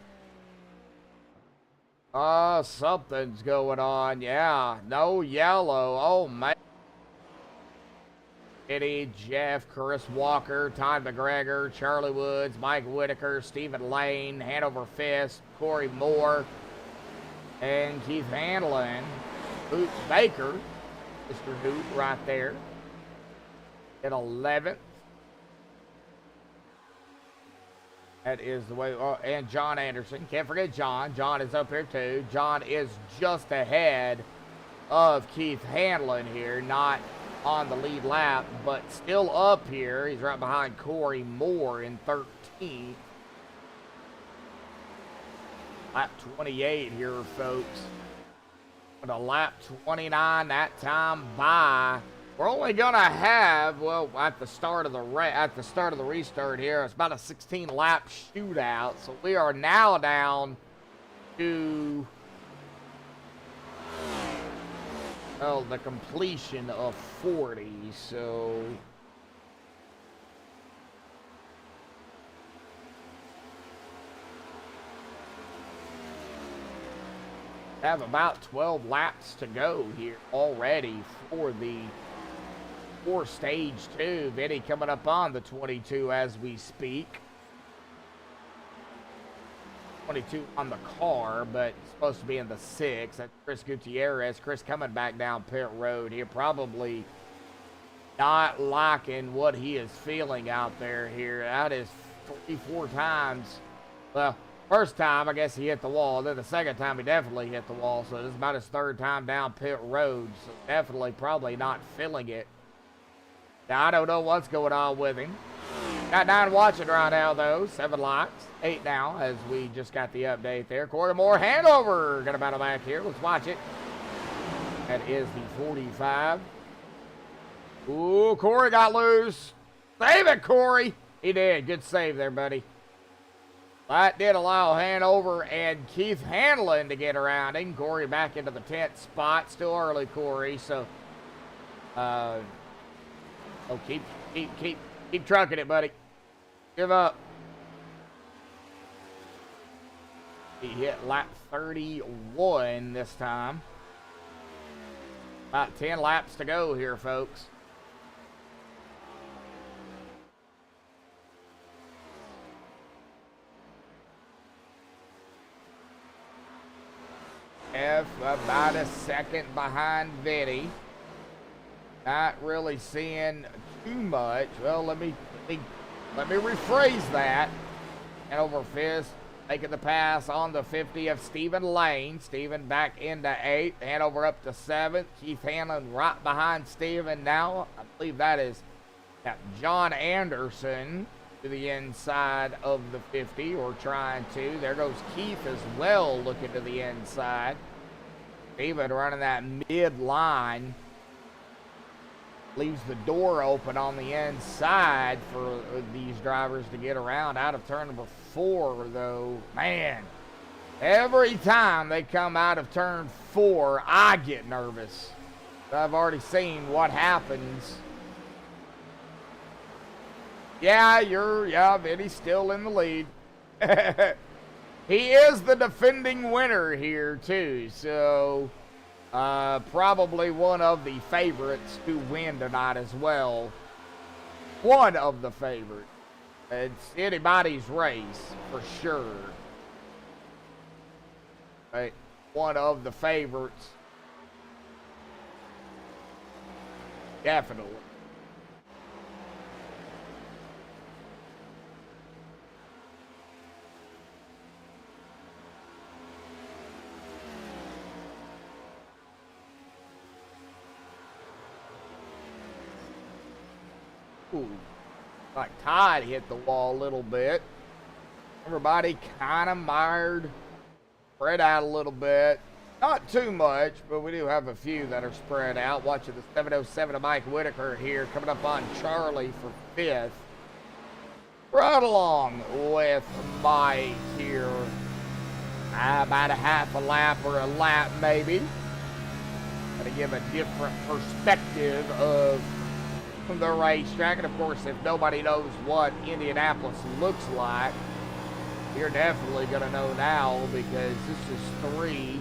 Something's going on. Yeah, no yellow. Oh, man. Eddie, Jeff, Chris Walker, Todd McGregor, Charlie Woods, Mike Whitaker, Stephen Lane, Hanover Fist, Corey Moore, and Keith Hanlon. Hoot Baker, Mr. Hoot right there at 11th. That is the way, oh, and John Anderson. Can't forget John. John is up here too. John is just ahead of Keith Hanlon here, not on the lead lap, but still up here. He's right behind Corey Moore in 13th. Lap 28 here, folks. With a lap 29 that time by. We're only gonna have, well, at the start of the restart here, it's about a 16 lap shootout. So we are now down to, well, the completion of 40. So have about 12 laps to go here already for stage 2. Vinny coming up on the 22 as we speak. 22 on the car, but supposed to be in the 6. That's Chris Gutierrez. Chris coming back down pit road here. Probably not liking what he is feeling out there here. That is 3-4 times. Well, first time, I guess he hit the wall. Then the second time, he definitely hit the wall. So this is about his 3rd time down pit road. So definitely probably not feeling it. Now, I don't know what's going on with him. Got 9 watching right now, though. 7 likes. 8 now, as we just got the update there. Corey Moore, Hanover. Got a battle back here. Let's watch it. That is the 45. Ooh, Corey got loose. Save it, Corey. He did. Good save there, buddy. That did allow Hanover and Keith Hanlon to get around him. Corey back into the 10th spot. Still early, Corey. So, keep trucking it, buddy. Give up. He hit lap 31 this time. About 10 laps to go here, folks. F about a second behind Vinny. Not really seeing too much. Well, let me rephrase that. Hanover Fist making the pass on the 50 of Stephen Lane. Stephen back into 8th. Hanover up to 7th. Keith Hanlon right behind Stephen now. I believe that is John Anderson to the inside of the 50, or trying to. There goes Keith as well, looking to the inside. Stephen running that mid line. Leaves the door open on the inside for these drivers to get around out of turn number 4, though. Man, every time they come out of turn 4, I get nervous. I've already seen what happens. Yeah, Vinny's still in the lead. He is the defending winner here, too, so probably one of the favorites to win tonight as well. One of the favorites. It's anybody's race, for sure. But one of the favorites. Definitely. Ooh, like tide hit the wall a little bit. Everybody kind of mired, spread out a little bit. Not too much, but we do have a few that are spread out. Watching the 707 of Mike Whitaker here, coming up on Charlie for 5th. Right along with Mike here. About a half a lap or a lap maybe. Got to give a different perspective of the racetrack. And of course, if nobody knows what Indianapolis looks like, you're definitely going to know now, because this is 3.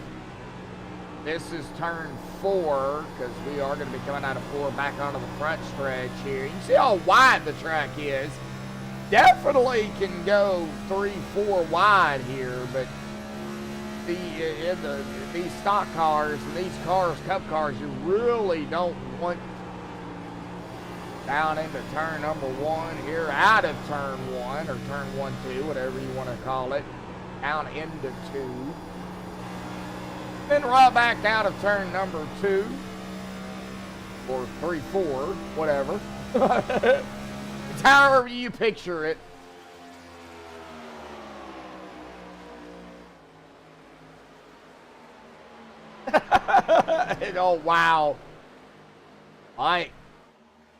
This is turn 4, because we are going to be coming out of 4 back onto the front stretch here. You can see how wide the track is. Definitely can go 3-4 wide here, but these stock cars and these cars, cup cars, you really don't want down into turn number 1 here, out of turn 1 or turn 1-2, whatever you want to call it, down into 2. Then right back out of turn number 2 or 3-4, whatever. It's however you picture it. Oh, wow. Mike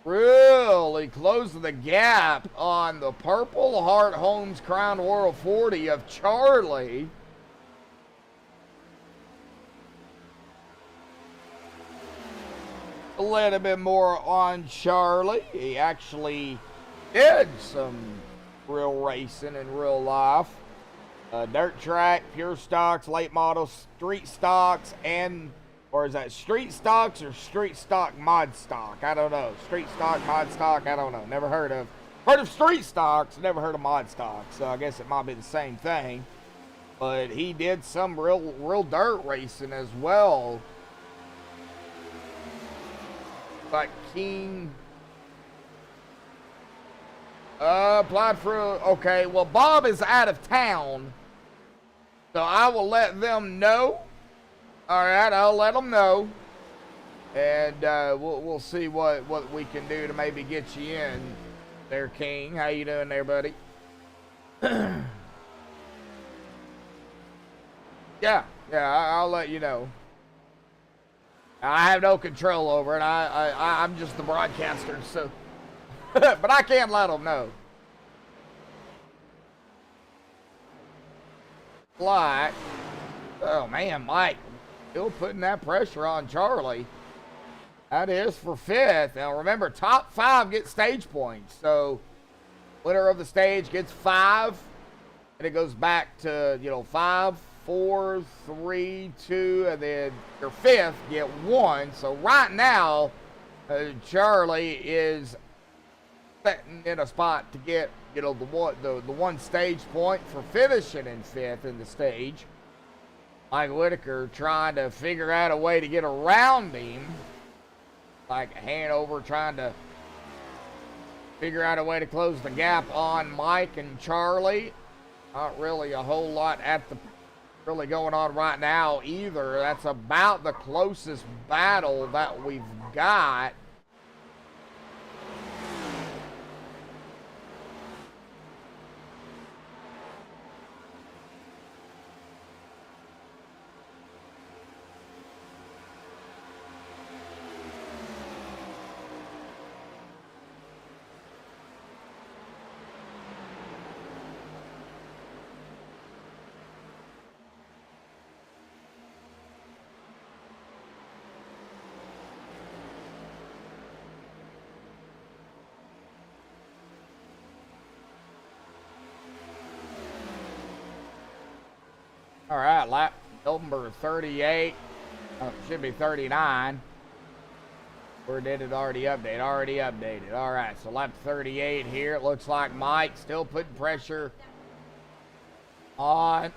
really closing the gap on the Purple Heart Homes Crown World 40 of Charlie. A little bit more on Charlie. He actually did some real racing in real life. Dirt track, pure stocks, late model, street stocks, or is that street stocks or street stock mod stock? I don't know. Street stock, mod stock, I don't know. Never heard of. Heard of street stocks, never heard of mod stocks. So I guess it might be the same thing. But he did some real dirt racing as well. Like King. Applied for, okay, well, Bob is out of town. So I will let them know. All right, I'll let them know. And we'll see what we can do to maybe get you in there, King. How you doing there, buddy? Yeah, I'll let you know. I have no control over it. I'm just the broadcaster, so. But I can let them know. Like, oh man, Mike, still putting that pressure on Charlie. That is for 5th. Now remember, top 5 get stage points. So, winner of the stage gets 5, and it goes back to 5, 4, 3, 2, and then your 5th get 1. So right now, Charlie is sitting in a spot to get the one stage point for finishing in 5th in the stage. Mike Whitaker trying to figure out a way to get around him, like Hanover trying to figure out a way to close the gap on Mike and Charlie. Not really a whole lot really going on right now either. That's about the closest battle that we've got. All right, lap number 38. Should be 39. Or did it already update? Already updated. All right, so lap 38 here. It looks like Mike still putting pressure on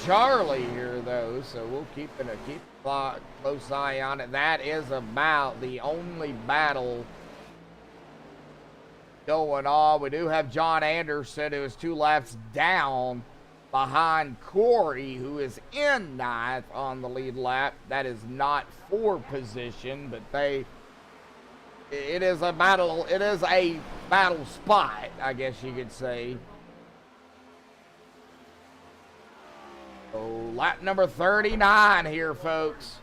Charlie here, though. So we'll keep a close eye on it. That is about the only battle going on. We do have John Anderson, who is 2 laps down behind Corey, who is in 9th on the lead lap. That is not for position, but they it is a battle. It is a battle spot, I guess you could say. So lap number 39 here, folks.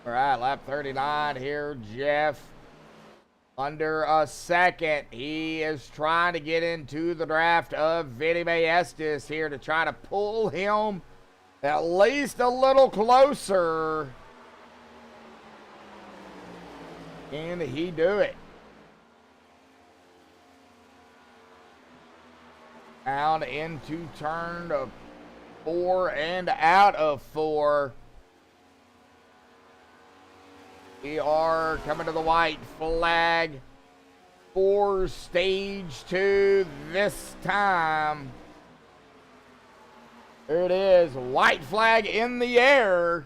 All right, lap 39 here, Jeff. Under a second. He is trying to get into the draft of Vinny Maestas here to try to pull him at least a little closer. Can he do it? Down into turn 4 and out of 4. We are coming to the white flag for stage 2 this time. There it is, white flag in the air.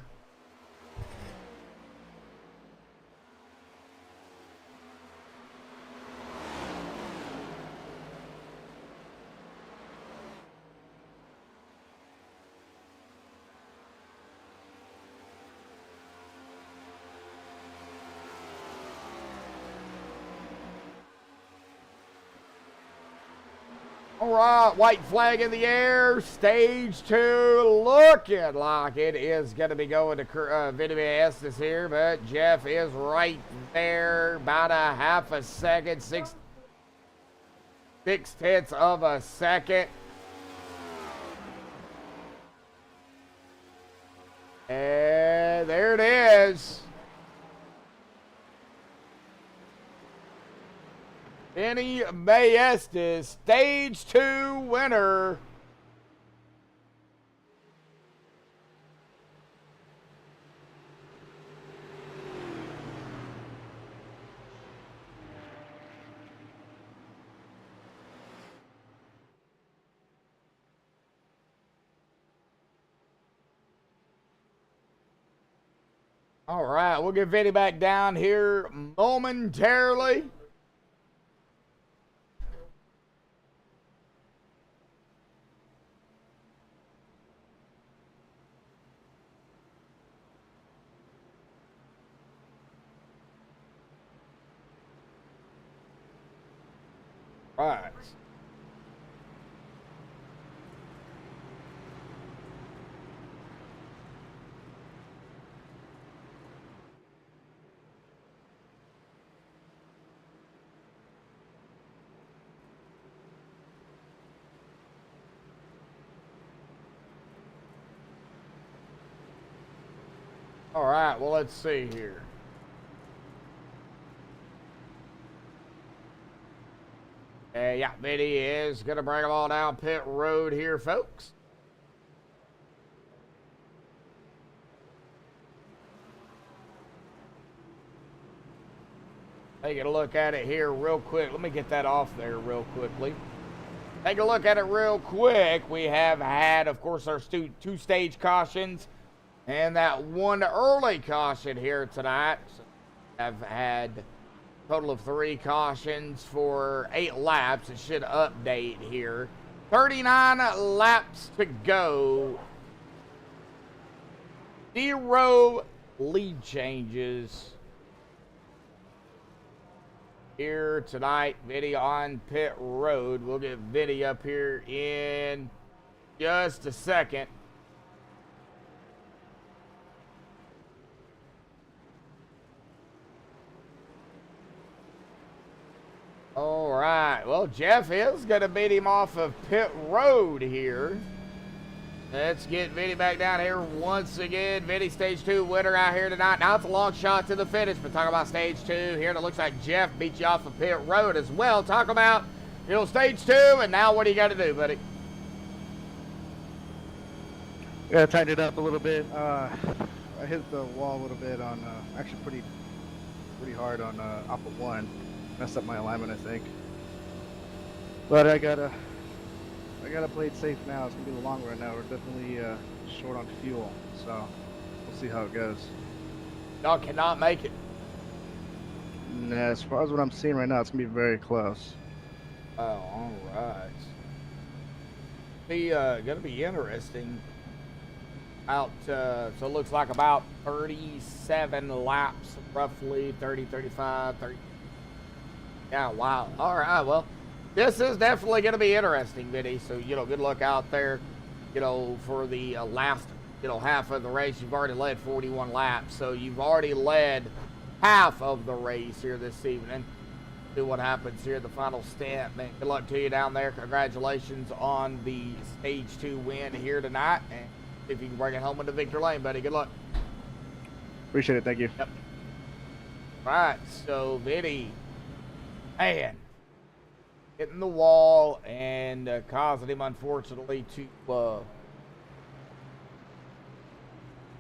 All right, white flag in the air, stage 2, looking like it is going to be going to Vinny Maestas here, but Jeff is right there, about a half a second, 6/10 of a second. And there it is. Vinny Maestas, stage 2 winner. All right, we'll get Vinny back down here momentarily. Right. All right, well, let's see here. Yeah, Vinny is going to bring them all down pit road here, folks. Taking a look at it here real quick. Let me get that off there real quickly. Take a look at it real quick. We have had, of course, our two-stage cautions and that one early caution here tonight. So I've had total of 3 cautions for 8 laps. It should update here. 39 laps to go. 0 lead changes here tonight. Vinny on pit road. We'll get Vinny up here in just a second. All right, well, Jeff is going to beat him off of pit road here. Let's get Vinny back down here once again. Vinny, stage 2 winner out here tonight. Now it's a long shot to the finish, but talk about stage 2 here. And it looks like Jeff beat you off of pit road as well. Talk about, stage 2, and now what do you got to do, buddy? Yeah, tighten it up a little bit. I hit the wall a little bit on, actually pretty hard on off of 1. Messed up my alignment, I think. But I gotta play it safe now. It's gonna be the long run now. We're definitely short on fuel, so we'll see how it goes. Y'all cannot make it. Nah, as far as what I'm seeing right now, it's gonna be very close. Oh, all right. Gonna be interesting. So it looks like about 37 laps, roughly 30, 35, 30. Yeah, wow. All right, well, this is definitely gonna be interesting, Vinny. So, good luck out there, for the last, half of the race. You've already led 41 laps, so you've already led half of the race here this evening. See what happens here, the final stint. Man, good luck to you down there. Congratulations on the stage 2 win here tonight, and if you can bring it home into Victor Lane, buddy. Good luck. Appreciate it. Thank you. Yep. All right, so Vinny, man, hitting the wall and causing him, unfortunately, to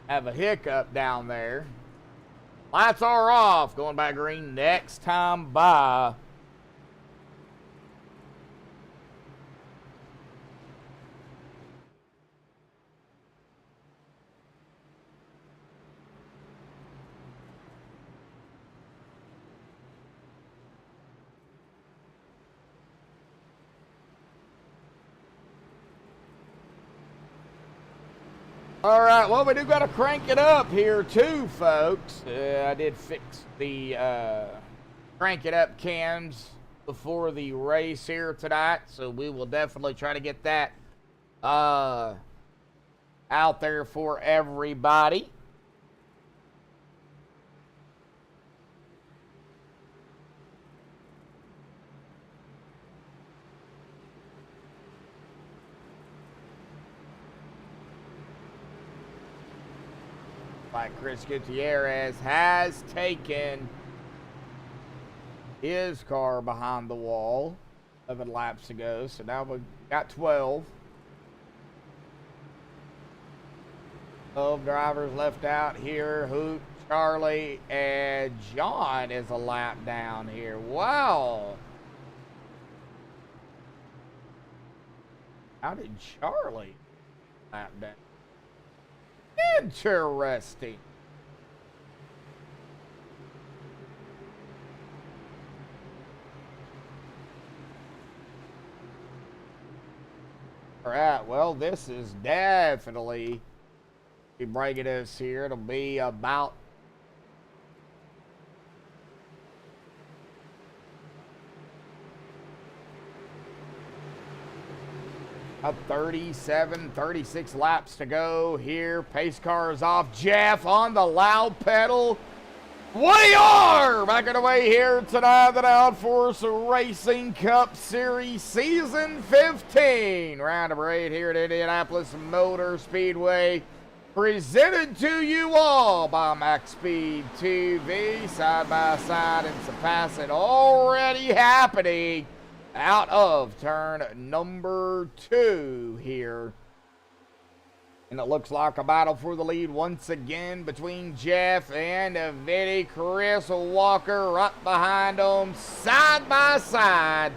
have a hiccup down there. Lights are off. Going back green next time by. All right, well, we do got to crank it up here too, folks. I did fix the crank it up cams before the race here tonight, so we will definitely try to get that out there for everybody. Like Chris Gutierrez has taken his car behind the wall 11 laps ago, so now we've got 12. 12 drivers left out here. Hoot, Charlie, and John is a lap down here. Wow. How did Charlie lap down? Interesting. All right, well, this is definitely breaking us here. It'll be about About 37, 36 laps to go here. Pace car is off. Jeff on the loud pedal. We are back away here tonight. The Downforce Racing Cup Series Season 15. Round number 8 here at Indianapolis Motorspeedway. Presented to you all by MaxspeedTV. Side by side and some passing already happening out of turn number 2 here. And it looks like a battle for the lead once again between Jeff and Vinny. Chris Walker right behind them, side by side.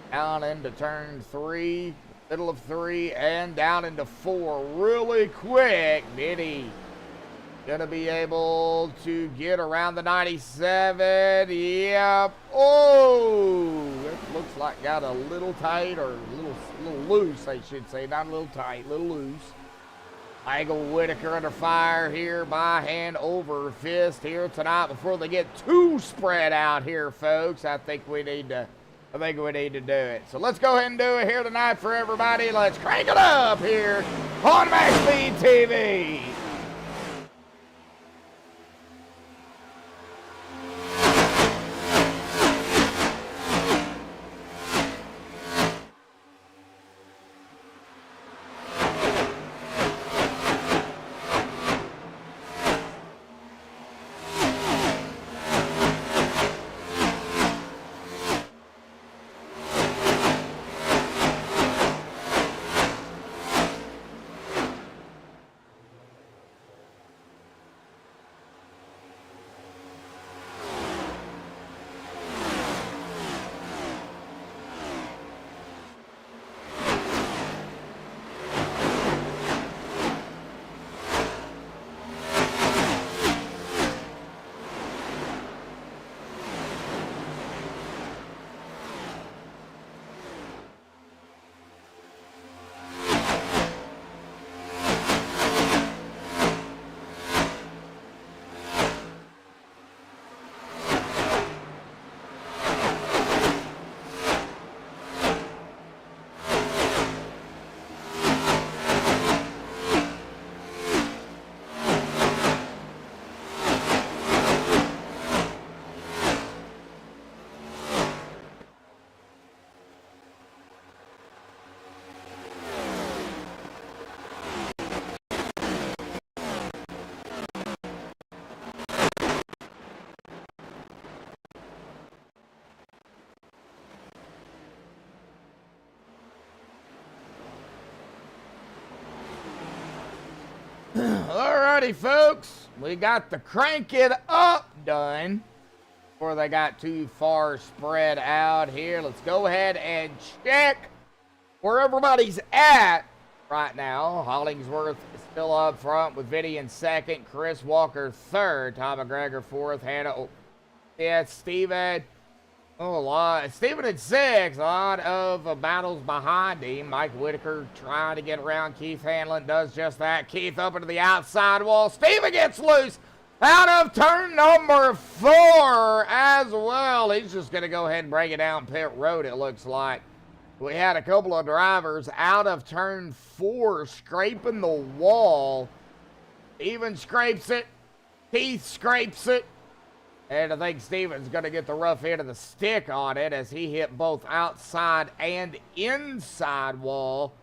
Down into turn 3, middle of 3, and down into 4 really quick. Vinny gonna be able to get around the 97. Yep. Oh, it looks like got a little tight, or a little loose, I should say. Not a little tight, a little loose. Michael Whitaker under fire here by hand over fist here tonight before they get too spread out here, folks. I think we need to do it. So let's go ahead and do it here tonight for everybody. Let's crank it up here on MaxspeedTV. TV. Alrighty, folks. We got the crank it up done before they got too far spread out here. Let's go ahead and check where everybody's at right now. Hollingsworth is still up front with Vinny in second, Chris Walker third, Tom McGregor fourth, Hannah. Yeah, Steven. Oh, a lot. Steven at six. A lot of battles behind him. Mike Whitaker trying to get around. Keith Hanlon does just that. Keith up into the outside wall. Steven gets loose out of turn number 4 as well. He's just going to go ahead and bring it down pit road, it looks like. We had a couple of drivers out of turn 4 scraping the wall. Steven scrapes it. Keith scrapes it. And I think Steven's going to get the rough end of the stick on it as he hit both outside and inside wall.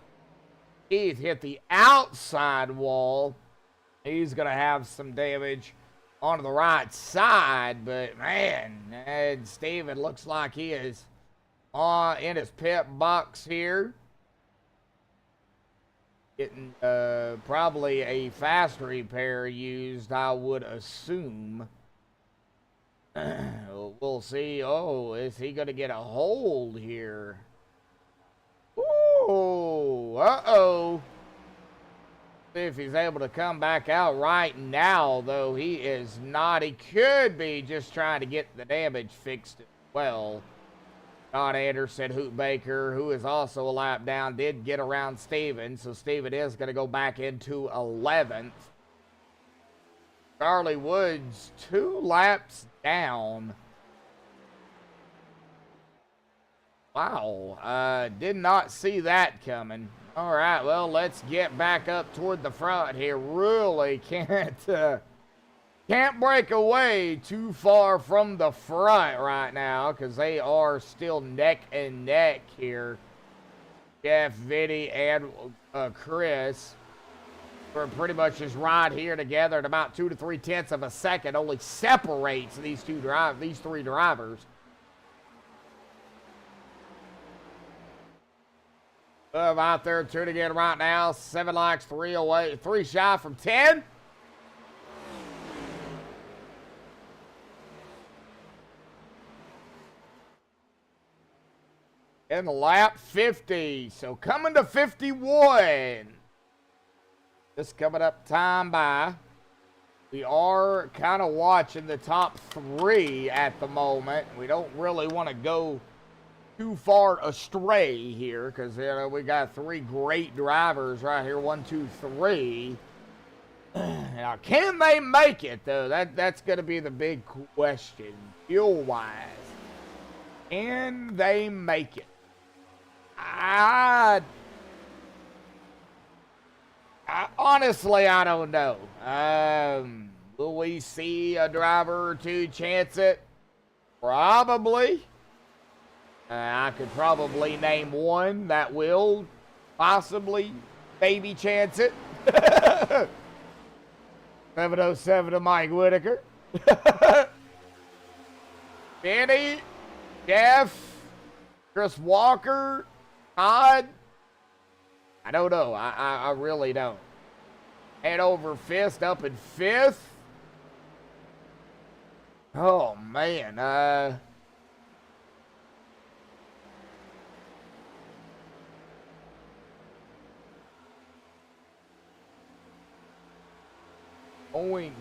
Keith hit the outside wall. He's going to have some damage on the right side. But, man, and Steven looks like he is in his pit box here. Getting probably a fast repair used, I would assume. We'll see. Oh, is he going to get a hold here? Ooh, uh-oh. See if he's able to come back out right now, though he is not. He could be just trying to get the damage fixed as well. Todd Anderson, Hoot Baker, who is also a lap down, did get around Steven, so Steven is going to go back into 11th. Charlie Woods 2 laps down. Wow, did not see that coming. All right, well, let's get back up toward the front here. Really can't break away too far from the front right now because they are still neck and neck here. Jeff, Vinny, and Chris. We're pretty much just right here together at about 2 to 3/10 of a second. Only separates these three drivers. Out there tuning in right now. 7 laps, 3 away, 3 shy from 10. In lap 50. So coming to 51. Just coming up time by. We are kind of watching the top 3 at the moment. We don't really want to go too far astray here because we got 3 great drivers right here. 1, 2, 3. Now, can they make it though? That's going to be the big question, fuel-wise. Can they make it? Honestly, I don't know. Will we see a driver or 2 chance it? Probably. I could probably name one that will possibly maybe chance it. 707 to Mike Whitaker. Benny, Jeff, Chris Walker, Todd. I don't know. I really don't. Head over Fist up in 5th. Oh, man.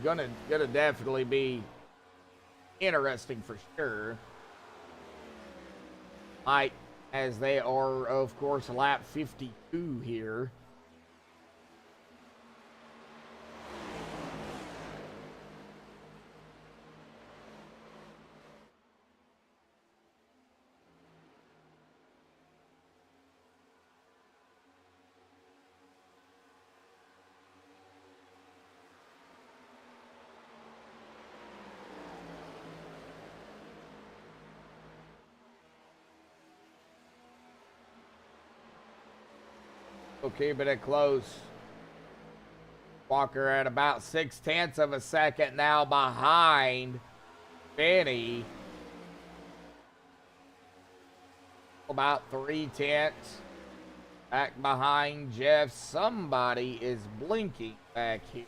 Gonna definitely be interesting for sure. As they are, of course, lap 52 here. Keeping it close. Walker at about 0.6 of a second now behind Benny. About 0.3. Back behind Jeff, somebody is blinking back here.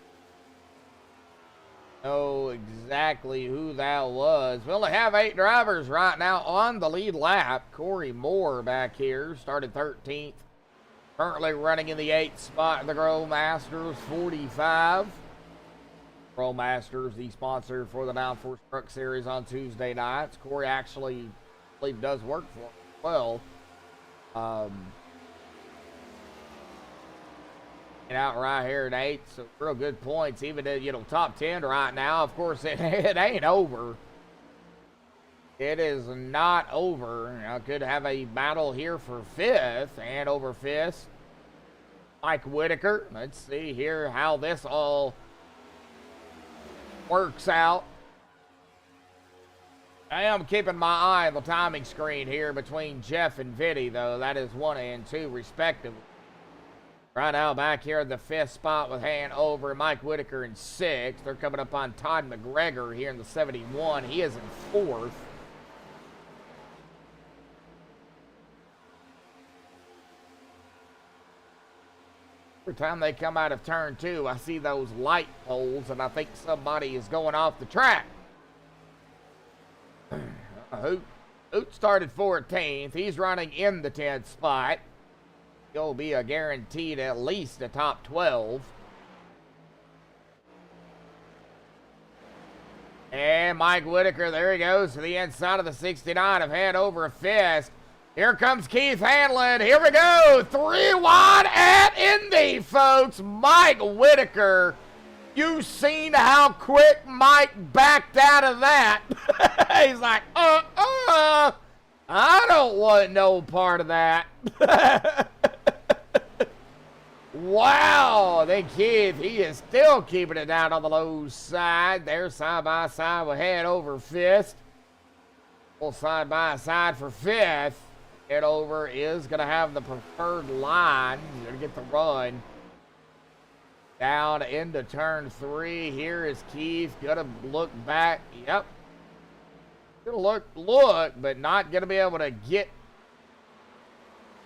Know exactly who that was. We only have 8 drivers right now on the lead lap. Corey Moore back here started 13th. Currently running in the 8th spot in the Grow Masters 45. Grow Masters, the sponsor for the Downforce Truck Series on Tuesday nights. Corey actually, I believe, does work for him as well. Out right here at 8, so real good points. Even at, top 10 right now. Of course, it ain't over. It is not over. I could have a battle here for 5th and over 5th. Mike Whitaker. Let's see here how this all works out. I am keeping my eye on the timing screen here between Jeff and Vinny, though. That is 1 and 2 respectively. Right now back here in the 5th spot with Hanover, Mike Whitaker in 6th. They're coming up on Todd McGregor here in the 71. He is in 4th. Every time they come out of turn 2, I see those light poles, and I think somebody is going off the track. Hoot started 14th. He's running in the 10th spot. He'll be a guaranteed at least a top 12. And Mike Whitaker, there he goes to the inside of the 69 of Hanover 5th. Here comes Keith Hanlon. Here we go. 3 wide at Indy, folks. Mike Whitaker. You seen how quick Mike backed out of that. He's like, I don't want no part of that. Wow, then Keith, he is still keeping it down on the low side. They're side by side with Hanover 5th. Full side by side for 5th. Hanover is going to have the preferred line. He's going to get the run. Down into turn 3. Here is Keith. Going to look back. Yep. Going to look, but not going to be able to get.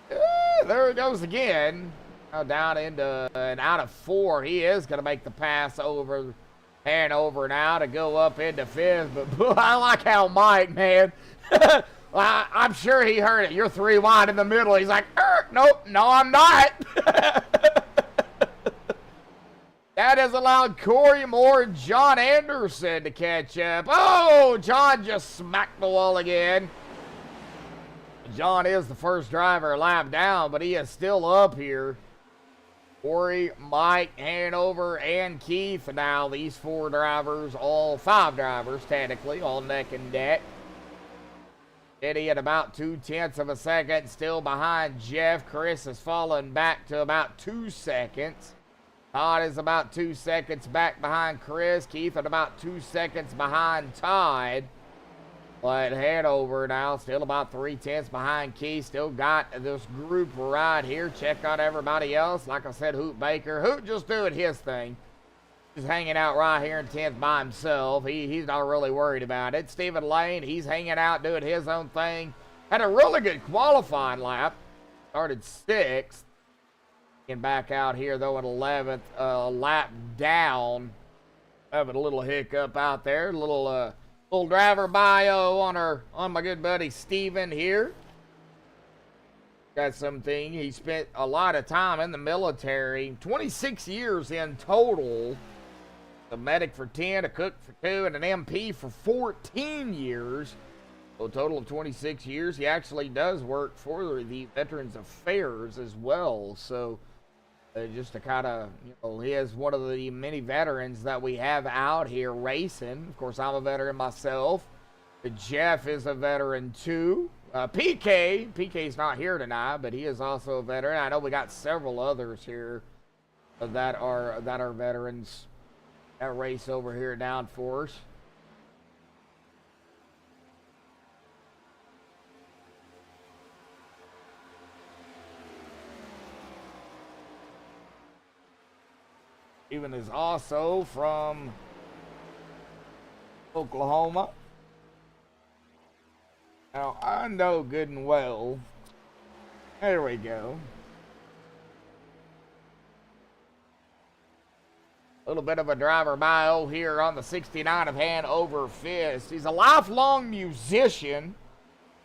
There it goes again. Now down into and out of 4. He is going to make the pass over Hanover now to go up into 5th. But I like how Mike, man. I'm sure he heard it. You're 3 wide in the middle. He's like, nope, no, I'm not. That has allowed Corey Moore and John Anderson to catch up. Oh, John just smacked the wall again. John is the first driver lap down, but he is still up here. Corey, Mike, Hanover, and Keith now. These 4 drivers, all 5 drivers technically, all neck and neck. Eddie at about 0.2 of a second, still behind Jeff. Chris has fallen back to about 2 seconds. Todd is about 2 seconds back behind Chris. Keith at about 2 seconds behind Todd. But Hanover now still about 0.3 behind Keith. Still got this group right here. Check out everybody else. Like I said, Hoot Baker. Hoot just doing his thing. He's hanging out right here in 10th by himself. He's not really worried about it. Stephen Lane, he's hanging out doing his own thing. Had a really good qualifying lap. Started 6th. Getting back out here, though, at 11th. Lap down. Having a little hiccup out there. Little driver bio on my good buddy Steven here. Got something. He spent a lot of time in the military. 26 years in total. A medic for 10, a cook for 2, and an MP for 14 years. So a total of 26 years. He actually does work for the Veterans Affairs as well. So just to kind of, he is one of the many veterans that we have out here racing. Of course, I'm a veteran myself. Jeff is a veteran too. PK's not here tonight, but he is also a veteran. I know we got several others here that are veterans that race over here at Downforce. Steven is also from Oklahoma. Now, I know good and well. There we go. A little bit of a driver bio here on the 69 of Hanover Fist. He's a lifelong musician.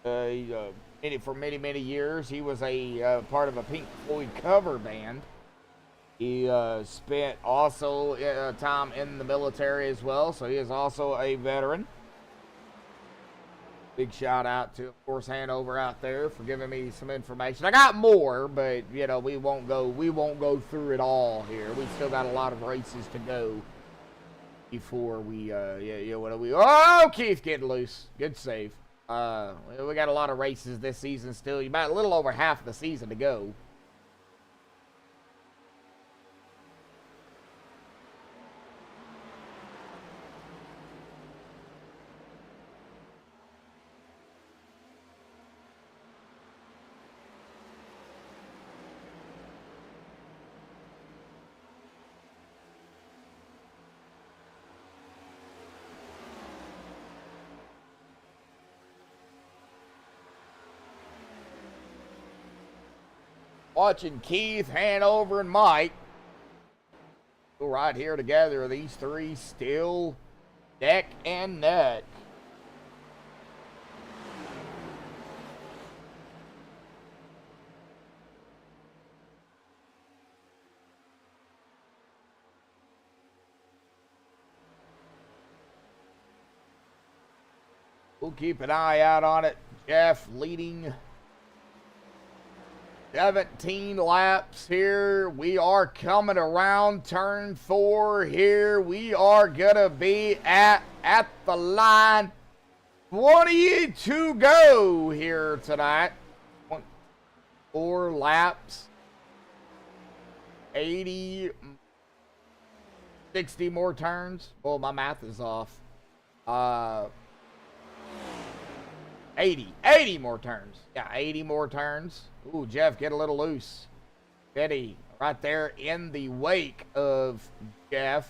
For many, many years, he was a part of a Pink Floyd cover band. He spent also time in the military as well, so he is also a veteran. Big shout out to, of course, Hanover out there for giving me some information. I got more, but you know we won't go through it all here. We still got a lot of races to go before we oh, Keith getting loose. Good save. We got a lot of races this season still. About a little over half the season to go. Watching Keith, Hanover, and Mike right here together. These three still neck and neck. We'll keep an eye out on it. Jeff leading 17 laps here. We are coming around turn 4 here. We are gonna be at the line. 20 to go here tonight. 4 laps. 60 more turns. Oh, my math is off. 80 more turns. Yeah, 80 more turns. Ooh, Jeff, get a little loose. Betty, right there in the wake of Jeff.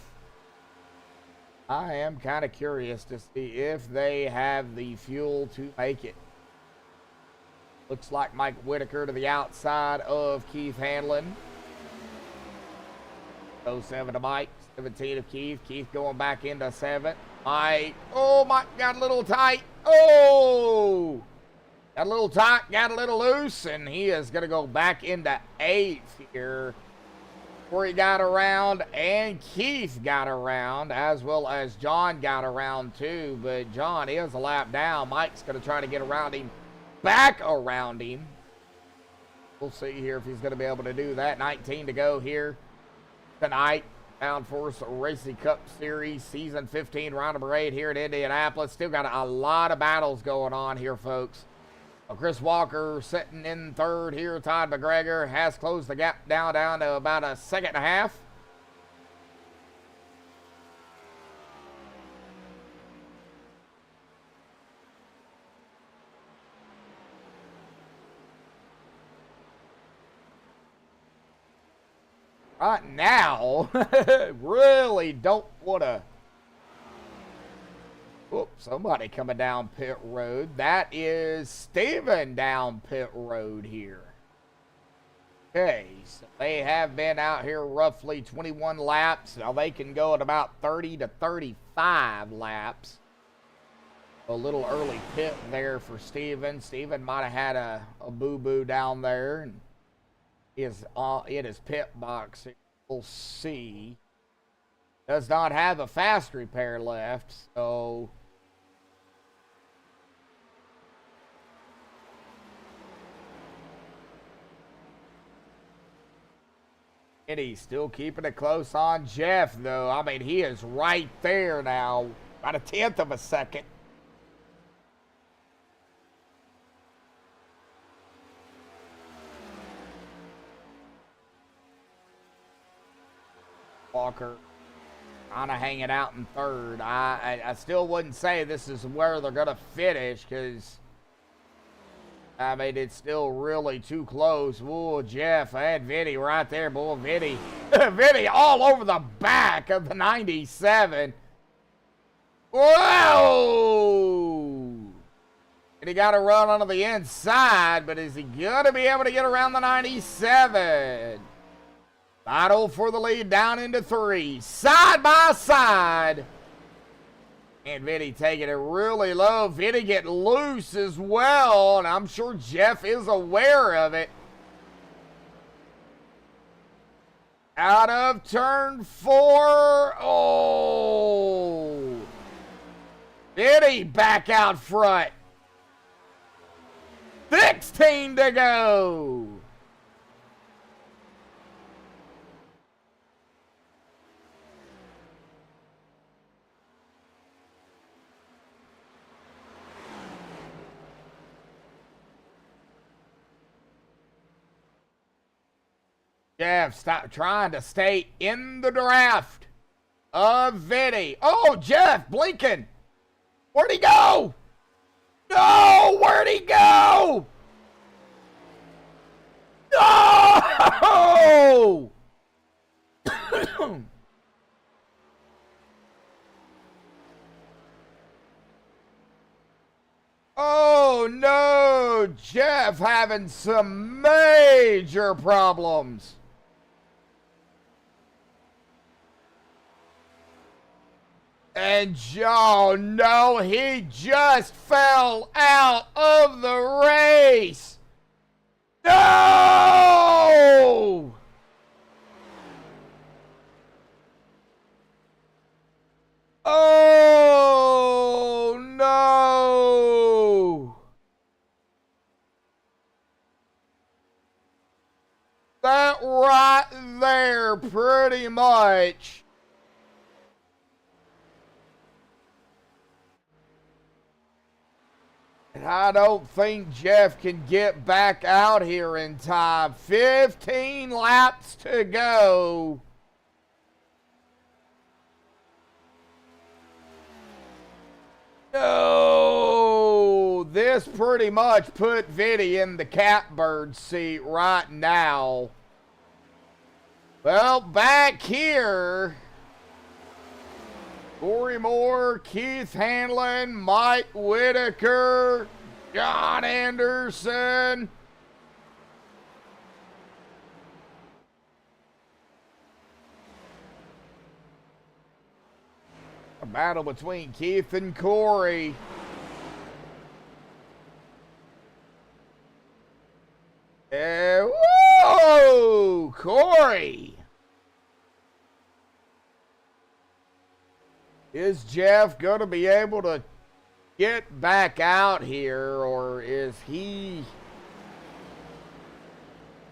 I am kind of curious to see if they have the fuel to make it. Looks like Mike Whitaker to the outside of Keith Hanlon. 07 to Mike, 17 of Keith. Keith going back into 7th. Mike, oh, Mike got a little tight. Oh! Got a little tight, got a little loose, and he is going to go back into 8th here. Where he got around, and Keith got around, as well as John got around too. But John is a lap down. Mike's going to try to get around him, back around him. We'll see here if he's going to be able to do that. 19 to go here tonight. Downforce Racing Cup Series, Season 15, round number 8 here at Indianapolis. Still got a lot of battles going on here, folks. Chris Walker sitting in 3rd here. Todd McGregor has closed the gap down to about a 2.5 seconds. Right now, really don't want to. Oops, somebody coming down pit road. That is Steven down pit road here. Okay, so they have been out here roughly 21 laps. Now they can go at about 30 to 35 laps. A little early pit there for Steven. Steven might have had a boo-boo down there. And is in his pit box. We'll see. Does not have a fast repair left, so and he's still keeping it close on Jeff, though. I mean, he is right there now, about a 1/10 of a second. Walker kind of hanging out in 3rd. I still wouldn't say this is where they're going to finish because, I mean, it's still really too close. Whoa, Jeff, I had Vinny right there. Boy, Vinny. Vinny all over the back of the 97. Whoa! And he got to run onto the inside, but is he going to be able to get around the 97? Battle for the lead down into 3. Side by side. And Vinny taking it really low. Vinny getting loose as well. And I'm sure Jeff is aware of it. Out of turn 4. Oh. Vinny back out front. 16 to go. Jeff, stop trying to stay in the draft of Vinny. Oh, Jeff blinking. Where'd he go? No, where'd he go? No! Oh, no. Jeff having some major problems. And oh no, he just fell out of the race. No! Oh no! That right there pretty much. I don't think Jeff can get back out here in time. 15 laps to go. No, this pretty much put Vinny in the catbird seat right now. Well, back here, Corey Moore, Keith Hanlon, Mike Whitaker, John Anderson. A battle between Keith and Corey. Whoa, Corey. Is Jeff going to be able to get back out here, or is he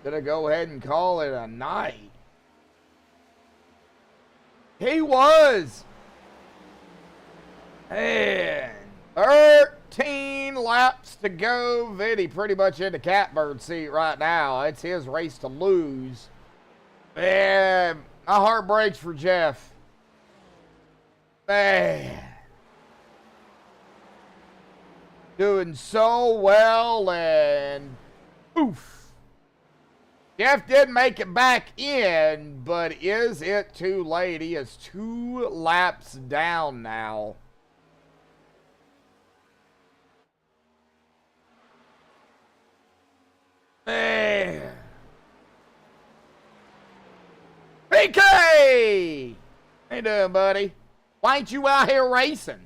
going to go ahead and call it a night? He was. And 13 laps to go. Vinny pretty much in the catbird seat right now. It's his race to lose. And my heart breaks for Jeff. Man. Doing so well, and oof. Jeff did make it back in, but is it too late? He is 2 laps down now. Man. PK! How you doing, buddy? Why ain't you out here racing?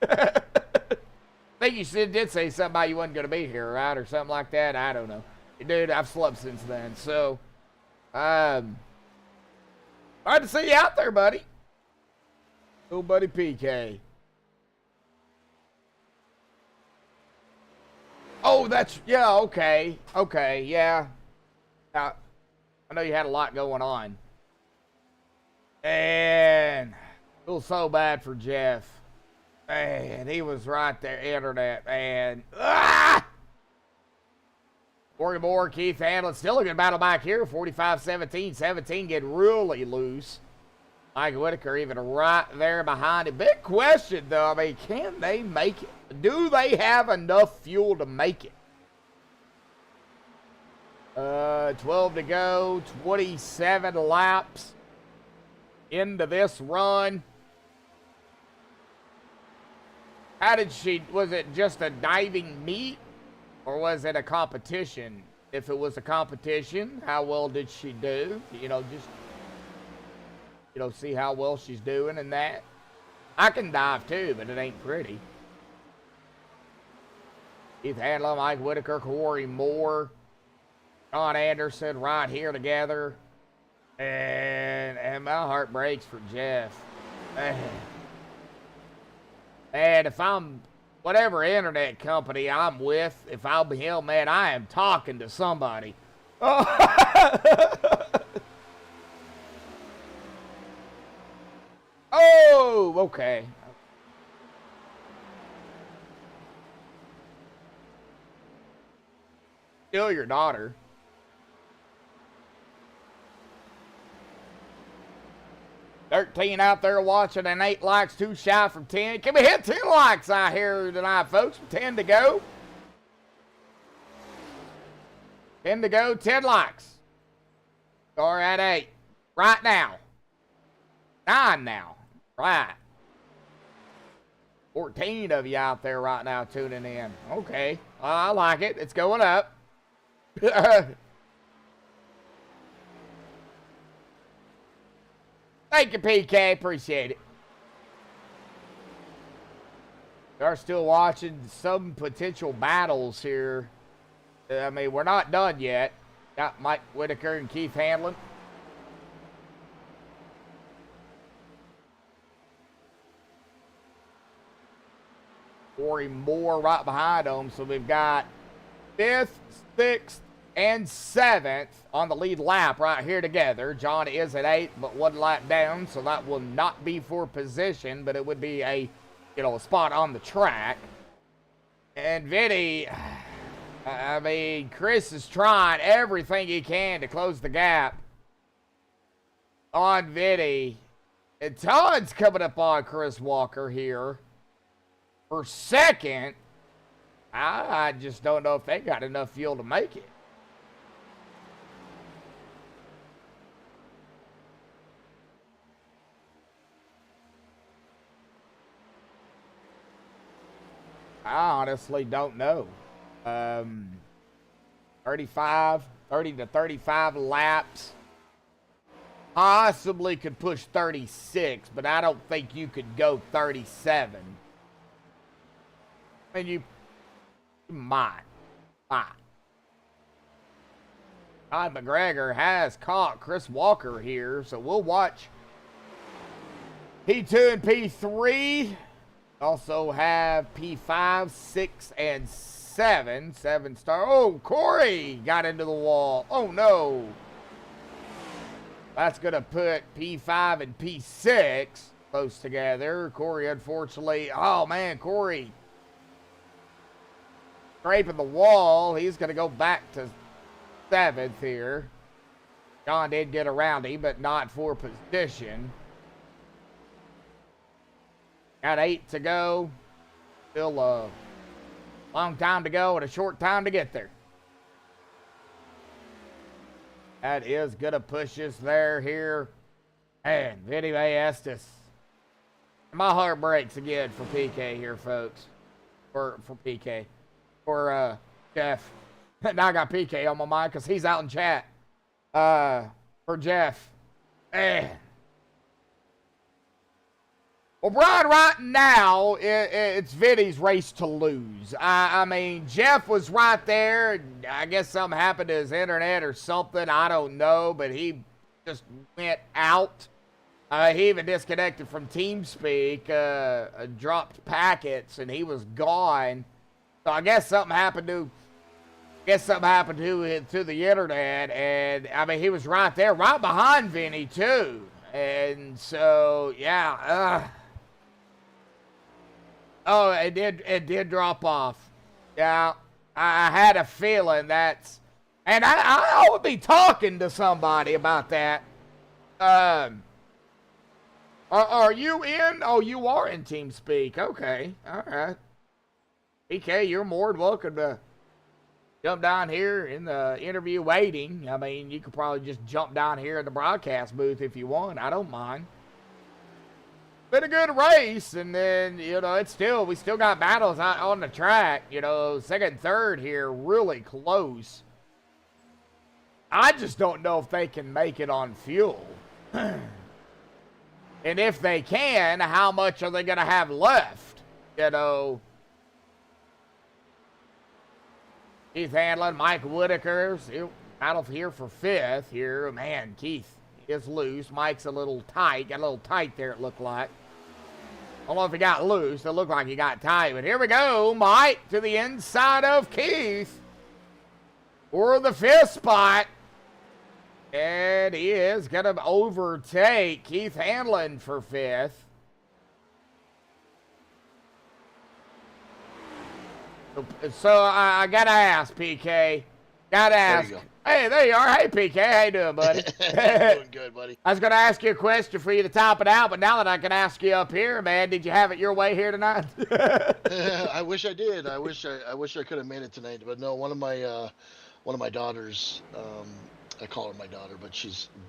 I think you did say something about you wasn't going to be here, right? Or something like that. I don't know. Dude, I've slept since then. So, glad to see you out there, buddy. Little buddy PK. Oh, that's, yeah, okay. Okay, yeah. I know you had a lot going on. And feel so bad for Jeff. Man, he was right there, internet, man. Corey Moore, Keith Hanlon, still a good battle back here. 45-17, 17 getting really loose. Mike Whitaker even right there behind it. Big question, though. I mean, can they make it? Do they have enough fuel to make it? 12 to go, 27 laps into this run. How did she, was it just a diving meet, or was it a competition? if it was a competition, how well did she do? You know, just, you know, see how well she's doing and that. I can dive too, but it ain't pretty. Keith Hanlon, Mike Whitaker, Corey Moore, John Anderson right here together. And my heart breaks for Jeff. And if I'm, whatever internet company I'm with, if I'll be him, man, I am talking to somebody. Oh, okay. Still your daughter. $13 out there watching and 8 likes, 2 shy from 10. Can we hit 10 likes out here tonight, folks? 10 to go. 10 to go, 10 likes. Or at 8. Right now. 9 now. Right. 14 of you out there right now tuning in. Okay. I like it. It's going up. Thank you, PK. Appreciate it. We are still watching some potential battles here. I mean, we're not done yet. Got Mike Whitaker and Keith Hanlon. Corey Moore right behind them. So we've got 5th, 6th, and 7th on the lead lap right here together. John is at 8th, but 1 lap down, so that will not be for position, but it would be a, you know, a spot on the track. And Vinny, I mean, Chris is trying everything he can to close the gap on Vinny. And Todd's coming up on Chris Walker here for 2nd. I just don't know if they got enough fuel to make it. I honestly don't know. 30 to 35 laps. Possibly could push 36, but I don't think you could go 37. I mean, you might. Todd McGregor has caught Chris Walker here, so we'll watch P2 and P3. Also have P5, 6, and 7. 7-star. Oh, Corey got into the wall. Oh, no. That's going to put P5 and P6 close together. Corey, unfortunately. Oh, man, Corey scraping the wall. He's going to go back to 7th here. John did get around him, but not for position. Got 8 to go. Still a long time to go and a short time to get there. That is going to push us there here. And Vinny Estes. My heart breaks again for PK here, folks. For PK. For Jeff. Now I got PK on my mind because he's out in chat. For Jeff. Man. Well, Brian, right now, it's Vinny's race to lose. I mean, Jeff was right there. I guess something happened to his internet or something. I don't know, but he just went out. He even disconnected from TeamSpeak, dropped packets, and he was gone. So I guess something happened to the internet, and I mean, he was right there, right behind Vinny too. And so, yeah. Oh, it did drop off. Yeah, I had a feeling that's, and I would be talking to somebody about that. Are you in? Oh, you are in TeamSpeak. Okay, all right. PK, you're more than welcome to jump down here in the interview waiting. I mean, you could probably just jump down here in the broadcast booth if you want. I don't mind. Been a good race, and then, you know, we still got battles out on the track. You know, 2nd, 3rd here, really close. I just don't know if they can make it on fuel. And if they can, how much are they going to have left? You know, Keith Hanlon, Mike Whitaker, battle here for 5th here. Man, Keith is loose. Mike's a little tight. Got a little tight there, it looked like. I don't know if he got loose. It looked like he got tight. But here we go. Mike to the inside of Keith for the 5th spot. And he is going to overtake Keith Hanlon for 5th. So I got to ask, PK. Got to ask. Hey, there you are. Hey, PK. How you doing, buddy? Doing good, buddy. I was going to ask you a question for you to top it out, but now that I can ask you up here, man, did you have it your way here tonight? I wish I did. I wish I could have made it tonight, but no. One of my daughters. I call her my daughter, but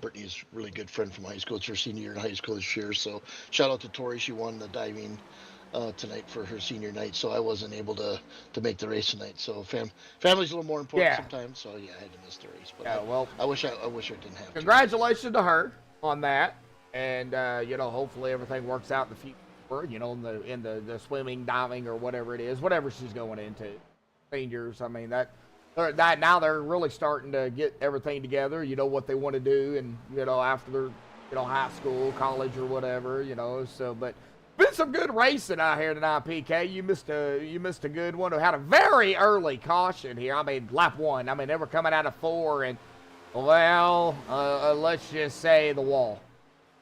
Brittany's a really good friend from high school. It's her senior year in high school this year. So shout out to Tori. She won the diving tonight for her senior night. So I wasn't able to make the race tonight. So family's a little more important sometimes. So yeah, I had to miss the race. But yeah, well, I wish I didn't have. Congratulations to her on that, and you know, hopefully everything works out in the future. You know, in the swimming, diving, or whatever it is, whatever she's going into. Seniors, I mean that now they're really starting to get everything together. You know what they want to do, and you know after their high school, college, or whatever. You know, so but. Been some good racing out here tonight, PK. You missed a good one. We had a very early caution here. I mean, lap 1. I mean, they were coming out of 4, and well, let's just say the wall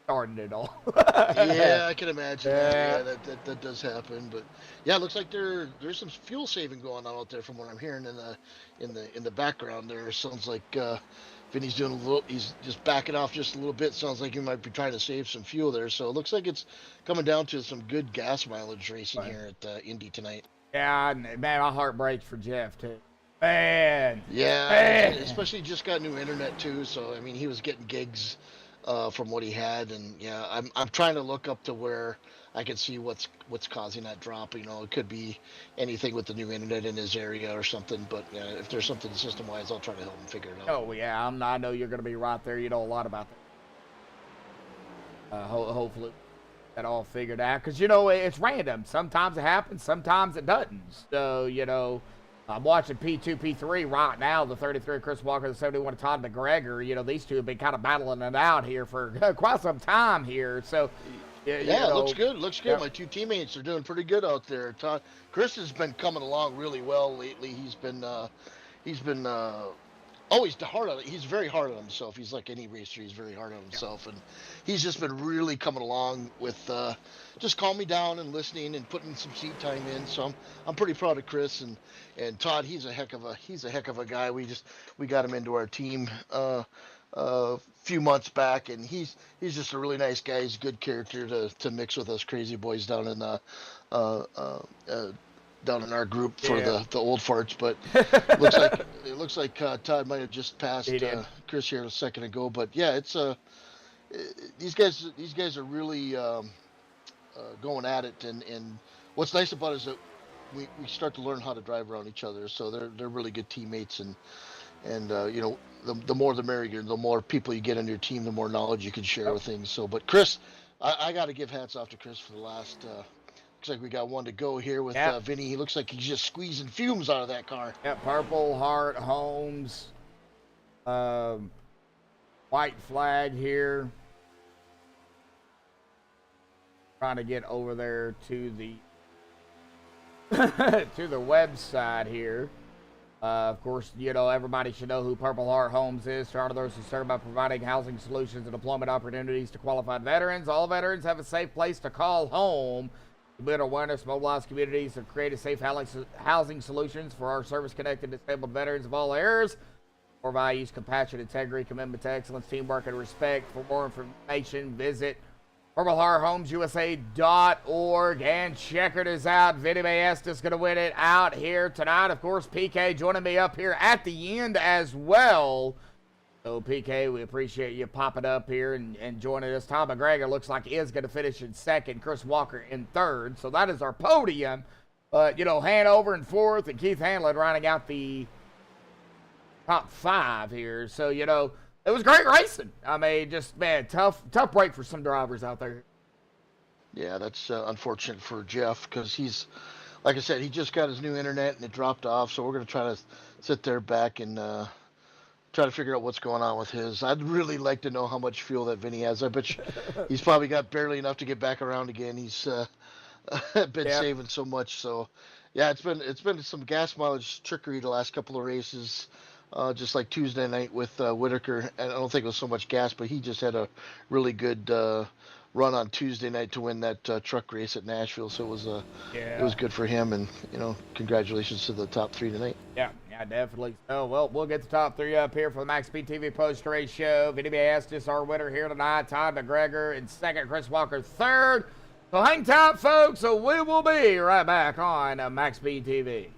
started it all. Yeah, I can imagine. Yeah, that does happen. But yeah, it looks like there's some fuel saving going on out there from what I'm hearing in the background. There sounds like Vinny's doing he's just backing off just a little bit. Sounds like he might be trying to save some fuel there. So it looks like it's coming down to some good gas mileage racing here at Indy tonight. Yeah, man, my heart breaks for Jeff too. Man. Yeah, man. Especially just got new internet too. So I mean, he was getting gigs from what he had, and yeah, I'm trying to look up to where I can see what's causing that drop. You know, it could be anything with the new internet in his area or something. But yeah, if there's something system-wise, I'll try to help him figure it out. Oh yeah, I know you're going to be right there. You know a lot about that. Hopefully that all figured out, because you know it's random. Sometimes it happens, sometimes it doesn't. So you know, I'm watching P2, P3 right now. The 33 Chris Walker, the 71 Todd McGregor. You know, these two have been kind of battling it out here for quite some time here. So. Yeah, it looks good. Looks good. Yeah. My two teammates are doing pretty good out there. Chris has been coming along really well lately. He's been always hard on it. He's very hard on himself. He's like any racer. He's very hard on himself, and he's just been really coming along with just calming me down and listening and putting some seat time in. So I'm pretty proud of Chris and Todd. He's a heck of a guy. We got him into our team a few months back, and he's just a really nice guy. He's a good character to mix with us crazy boys down in our group for the old farts. But it looks like Todd might have just passed Chris here a second ago. But yeah, it's these guys are really going at it, and what's nice about it is that we start to learn how to drive around each other. So they're really good teammates, and you know, the more the merrier. The more people you get on your team, the more knowledge you can share with things. So, but Chris, I got to give hats off to Chris for the last. Looks like we got one to go here with Vinny. He looks like he's just squeezing fumes out of that car. Yeah, Purple Heart Homes, white flag here. Trying to get over there to the to the website here. Of course, you know, everybody should know who Purple Heart Homes is. Started those who serve by providing housing solutions and employment opportunities to qualified veterans. All veterans have a safe place to call home. To build awareness, mobilize communities, and create a safe housing solutions for our service-connected disabled veterans of all eras. Core values, compassion, integrity, commitment to excellence, teamwork, and respect. For more information, visit PurpleHeartHomesUSA.org and check it out. Vinny Maesta is going to win it out here tonight. Of course, PK joining me up here at the end as well. So, PK, we appreciate you popping up here and joining us. Tom McGregor looks like he is going to finish in second. Chris Walker in third. So, that is our podium. But, you know, Hanover in fourth and Keith Hanlon rounding out the top 5 here. So, you know, it was great racing. I mean, just, man, tough break for some drivers out there. Yeah, that's unfortunate for Jeff because he's, like I said, he just got his new internet and it dropped off. So we're going to try to sit there back and try to figure out what's going on with his. I'd really like to know how much fuel that Vinny has. I bet you he's probably got barely enough to get back around again. He's been saving so much. So, yeah, it's been some gas mileage trickery the last couple of races. Just like Tuesday night with Whitaker, and I don't think it was so much gas, but he just had a really good run on Tuesday night to win that truck race at Nashville. So it was good for him, and you know, congratulations to the top 3 tonight. Yeah, definitely. So, well, we'll get the top 3 up here for the MaxspeedTV TV post-race show. Vinny Estes, our winner here tonight. Todd McGregor in second. Chris Walker third. So hang tight, folks. So we will be right back on MaxspeedTV TV.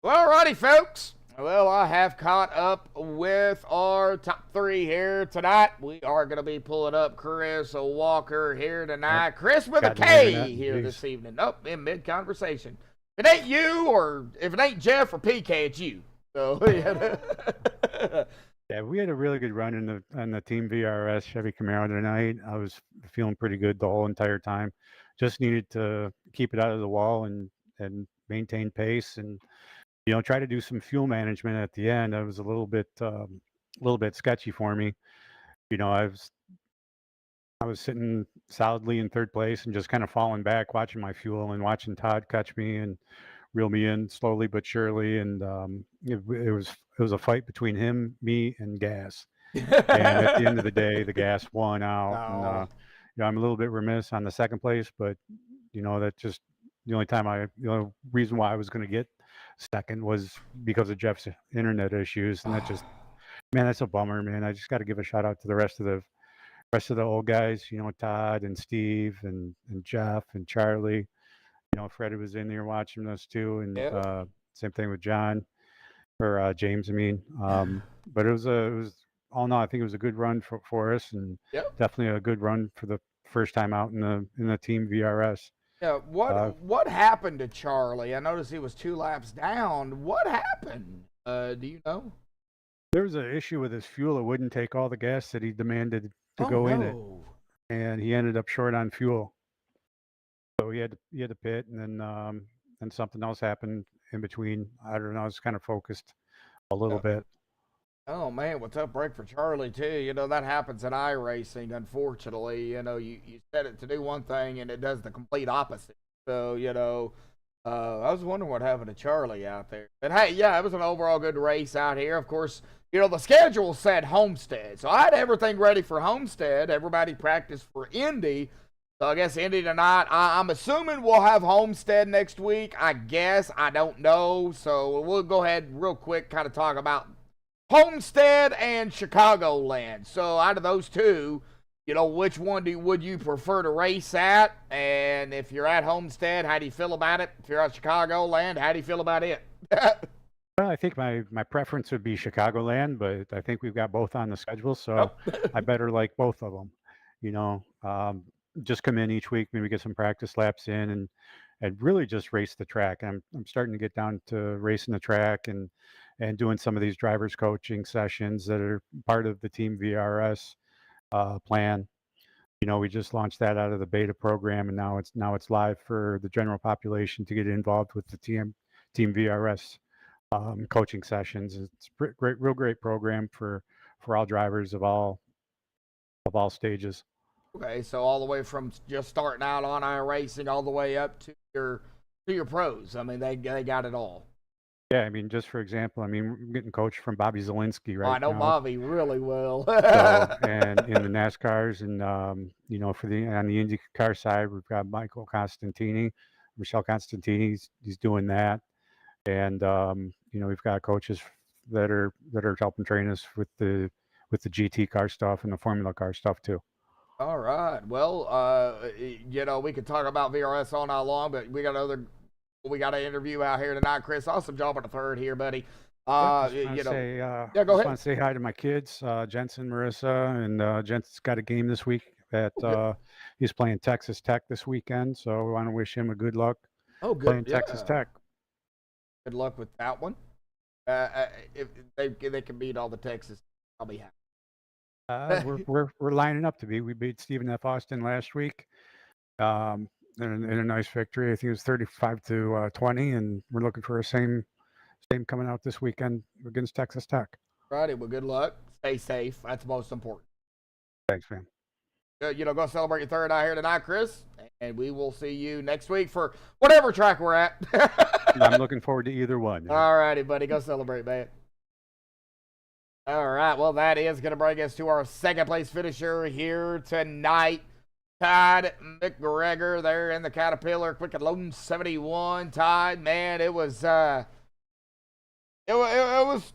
Well, righty, folks. Well, I have caught up with our top 3 here tonight. We are going to be pulling up Chris Walker here tonight. Chris with a K here this evening. Nope, in mid-conversation. If it ain't you, or if it ain't Jeff or PK, it's you. So, yeah, we had a really good run in the Team VRS Chevy Camaro tonight. I was feeling pretty good the whole entire time. Just needed to keep it out of the wall and maintain pace and, you know, try to do some fuel management at the end. That was a little bit sketchy for me. You know, I was sitting solidly in 3rd place and just kind of falling back, watching my fuel and watching Todd catch me and reel me in slowly but surely. And it was a fight between him, me, and gas. And at the end of the day, the gas won out. Oh. And, you know, I'm a little bit remiss on the 2nd place, but you know, that just the only reason why I was going to get 2nd was because of Jeff's internet issues, and that just, man, that's a bummer, man. I just got to give a shout out to the rest of the old guys, you know, Todd and Steve and Jeff and Charlie. You know, Freddie was in there watching us too, and same thing with John or James. I mean, but it was all in all, I think it was a good run for us, and definitely a good run for the first time out in the Team VRS. Yeah, what happened to Charlie? I noticed he was 2 laps down. What happened? Do you know? There was an issue with his fuel. It wouldn't take all the gas that he demanded to go in it, and he ended up short on fuel. So he had to pit, and then something else happened in between. I don't know. I was kind of focused a little bit. Oh, man, what's up break for Charlie, too. You know, that happens in iRacing, unfortunately. You know, you set it to do one thing, and it does the complete opposite. So, you know, I was wondering what happened to Charlie out there. But, hey, yeah, it was an overall good race out here. Of course, you know, the schedule said Homestead. So I had everything ready for Homestead. Everybody practiced for Indy. So I guess Indy tonight. I'm assuming we'll have Homestead next week. I guess. I don't know. So we'll go ahead real quick, kind of talk about Homestead and Chicagoland. So out of those 2, you know, which one would you prefer to race at? And if you're at Homestead, how do you feel about it? If you're at Chicagoland, how do you feel about it? Well, I think my preference would be Chicagoland, but I think we've got both on the schedule, so I better like both of them. You know, just come in each week, maybe get some practice laps in, and really just race the track. I'm starting to get down to racing the track and doing some of these drivers coaching sessions that are part of the Team VRS plan. We just launched that out of the beta program, and now it's live for the general population to get involved with the Team VRS coaching sessions. It's real great program for all drivers of all stages. Okay, so all the way from just starting out on iRacing all the way up to your pros. I mean, they got it all. Yeah, I mean, just for example, I mean, we're getting coached from Bobby Zielinski right now. I know Bobby really well. So, and in the NASCARs, and on the IndyCar side, we've got Michele Constantini, he's doing that, and we've got coaches that are helping train us with the GT car stuff and the Formula car stuff too. All right. Well, we could talk about VRS all night long, but we got an interview out here tonight. Chris, awesome job on the third here, buddy. Go ahead. I just want to say hi to my kids, Jensen, Marissa, and Jensen's got a game this week that he's playing Texas Tech this weekend. So we want to wish him a good luck. Oh, good. Playing Texas Tech. Good luck with that one. If they can beat all the Texas, I'll be happy. We're lining up to be. We beat Stephen F. Austin last week in a nice victory. I think it was 35-20, and we're looking for a same coming out this weekend against Texas Tech. Righty, well, good luck. Stay safe. That's most important. Thanks, man. Go celebrate your third out here tonight, Chris, and we will see you next week for whatever track we're at. I'm looking forward to either one. All righty, buddy. Go celebrate, man. All right, well, that is going to bring us to our second place finisher here tonight. Todd McGregor there in the Caterpillar, quick and loading 71. Todd, man, it was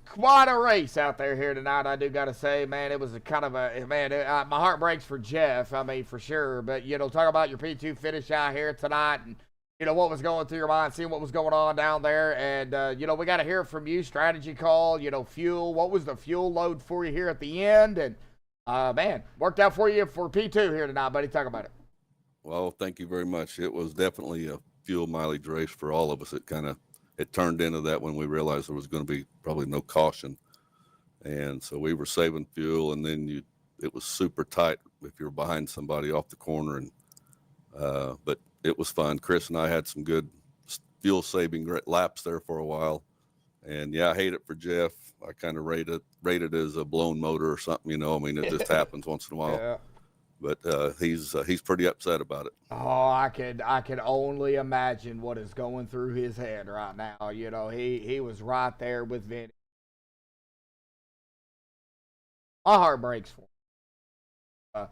quite a race out there here tonight. I do got to say, man, it was my heart breaks for Jeff. I mean, for sure. But talk about your P2 finish out here tonight, and what was going through your mind, seeing what was going on down there. And, we got to hear from you, strategy call, fuel. What was the fuel load for you here at the end? And, man, worked out for you for P2 here tonight, buddy. Talk about it. Well, thank you very much. It was definitely a fuel mileage race for all of us. It turned into that when we realized there was going to be probably no caution. And so we were saving fuel, and then it was super tight if you were behind somebody off the corner. And, but it was fun. Chris and I had some good fuel saving laps there for a while. And yeah, I hate it for Jeff. I kind of rate it as a blown motor or something, I mean, it just happens once in a while. Yeah. But he's pretty upset about it. Oh, I could only imagine what is going through his head right now. He was right there with Vinny. My heart breaks for him.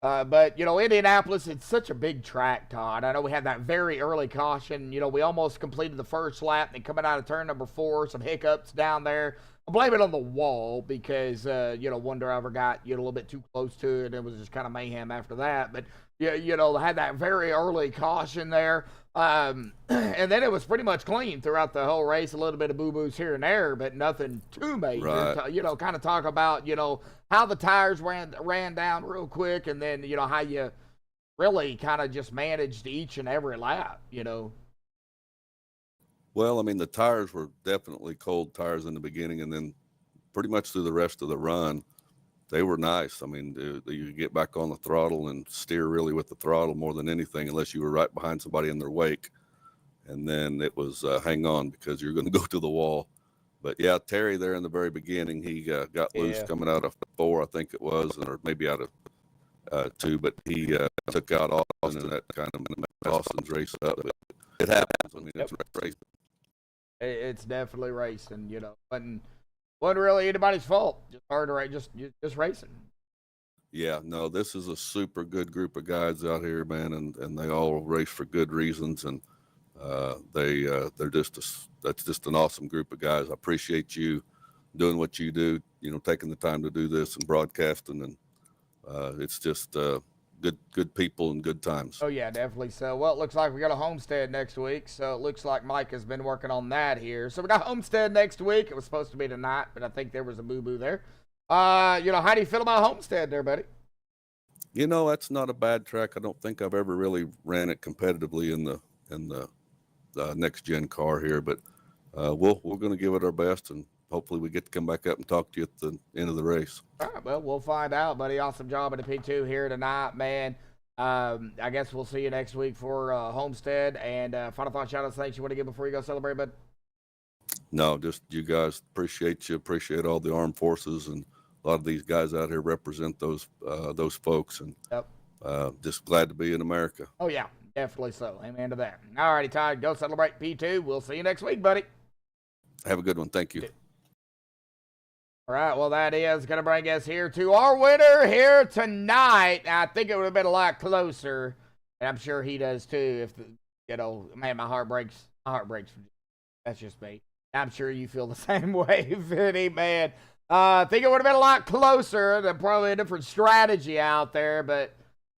But, Indianapolis, it's such a big track, Todd. I know we had that very early caution. We almost completed the first lap, and coming out of turn number 4, some hiccups down there. I blame it on the wall because, one driver got, a little bit too close to it, and it was just kind of mayhem after that. But, they had that very early caution there. And then it was pretty much clean throughout the whole race. A little bit of boo-boos here and there, but nothing too major. Right. Kind of talk about, how the tires ran down real quick, and then, how you really kind of just managed each and every lap, Well, I mean, the tires were definitely cold tires in the beginning, and then pretty much through the rest of the run, they were nice. I mean, you get back on the throttle and steer really with the throttle more than anything, unless you were right behind somebody in their wake. And then it was hang on, because you're going to go to the wall. But yeah, Terry there in the very beginning, he got loose coming out of 4, I think it was, or maybe out of 2, but he took out Austin, and that kind of messed Austin's race up. But it happens. I mean, it's racing. It's definitely racing, wasn't really anybody's fault. Just hard to race, just racing. Yeah, no, this is a super good group of guys out here, man, and they all race for good reasons, and that's just an awesome group of guys. I appreciate you doing what you do, taking the time to do this and broadcasting, and it's just good people and good times. Oh yeah, definitely. So, well, it looks like we got a Homestead next week, so it looks like Mike has been working on that here. So we got Homestead next week. It was supposed to be tonight, but I think there was a boo-boo there. How do you feel about Homestead there, buddy? You know, that's not a bad track. I don't think I've ever really ran it competitively in the next gen car here, but we're going to give it our best, and hopefully we get to come back up and talk to you at the end of the race. All right, well, we'll find out, buddy. Awesome job at the P2 here tonight, man. I guess we'll see you next week for Homestead. And final thought, shout out, thanks you want to give before you go celebrate, bud? No, just you guys, appreciate you, appreciate all the armed forces, and a lot of these guys out here represent those folks, and Yep. just glad to be in America. Oh, yeah, definitely so. Amen to that. All righty, Todd, go celebrate P2. We'll see you next week, buddy. Have a good one. Thank you. All right, well, that is going to bring us here to our winner here tonight. I think it would have been a lot closer, and I'm sure he does too. If man, my heart breaks. My heart breaks. That's just me. I'm sure you feel the same way, Vinny, man. I think it would have been a lot closer. There's probably a different strategy out there, but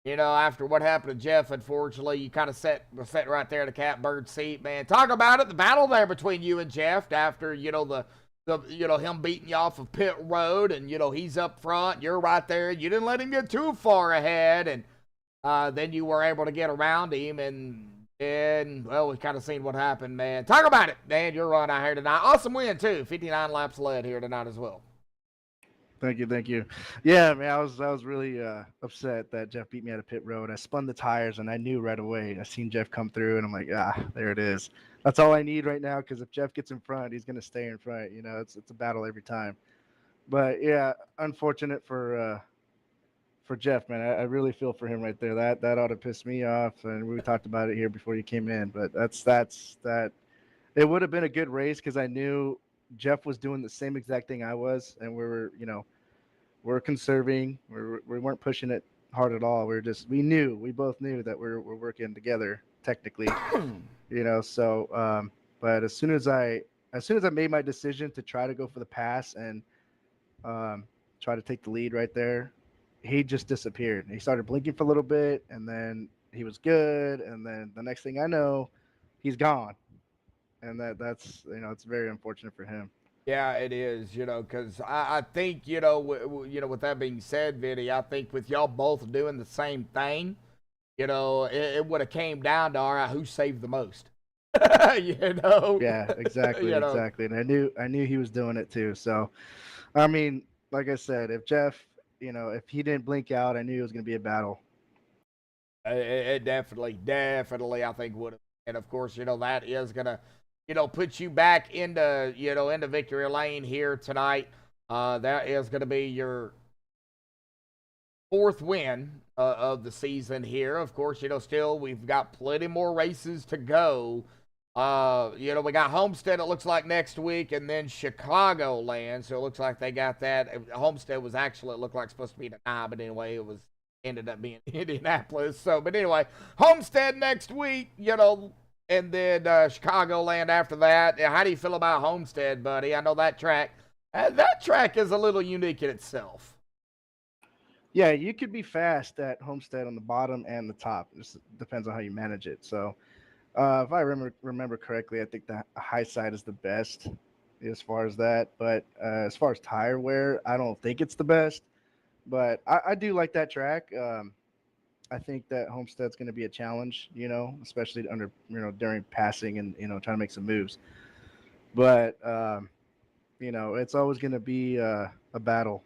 after what happened to Jeff, unfortunately, you kind of sat right there in the catbird seat, man. Talk about it, the battle there between you and Jeff after him beating you off of pit road, and he's up front, you're right there. You didn't let him get too far ahead, and then you were able to get around him, and well, we've kind of seen what happened, man. Talk about it, man. Your run out here tonight, awesome win too. 59 laps led here tonight as well. Thank you. Yeah, man, I was really upset that Jeff beat me at a pit road. I spun the tires, and I knew right away. I seen Jeff come through, and I'm like, there it is. That's all I need right now, because if Jeff gets in front, he's gonna stay in front. It's a battle every time. But yeah, unfortunate for Jeff, man. I really feel for him right there. That ought to piss me off, and we talked about it here before you came in. But that's that. It would have been a good race because I knew Jeff was doing the same exact thing I was, and we're conserving. We weren't pushing it hard at all. We both knew that we're working together technically, So, but as soon as I made my decision to try to go for the pass and try to take the lead right there, he just disappeared. He started blinking for a little bit, and then he was good, and then the next thing I know, he's gone. And that's it's very unfortunate for him. Yeah, it is, because I think, with that being said, Vinny, I think with y'all both doing the same thing, it would have came down to, all right, who saved the most, Yeah, exactly, exactly. And I knew he was doing it too. So, I mean, like I said, if Jeff, if he didn't blink out, I knew it was going to be a battle. It definitely, I think would have. And of course, that is going to, put you back into victory lane here tonight. That is going to be your fourth win of the season here. Of course, still we've got plenty more races to go. We got Homestead, it looks like, next week, and then Chicagoland. So it looks like they got that. Homestead was actually, it looked like supposed to be tonight, but anyway, ended up being Indianapolis. So, but anyway, Homestead next week, and then Chicagoland after that. How do you feel about Homestead, buddy? I know that track is a little unique in itself. Yeah, you could be fast at Homestead on the bottom and the top. It just depends on how you manage it. So, if I remember correctly, I think the high side is the best as far as that. But as far as tire wear, I don't think it's the best. But I do like that track. I think that Homestead's going to be a challenge, especially during passing and, trying to make some moves. But, it's always going to be a battle.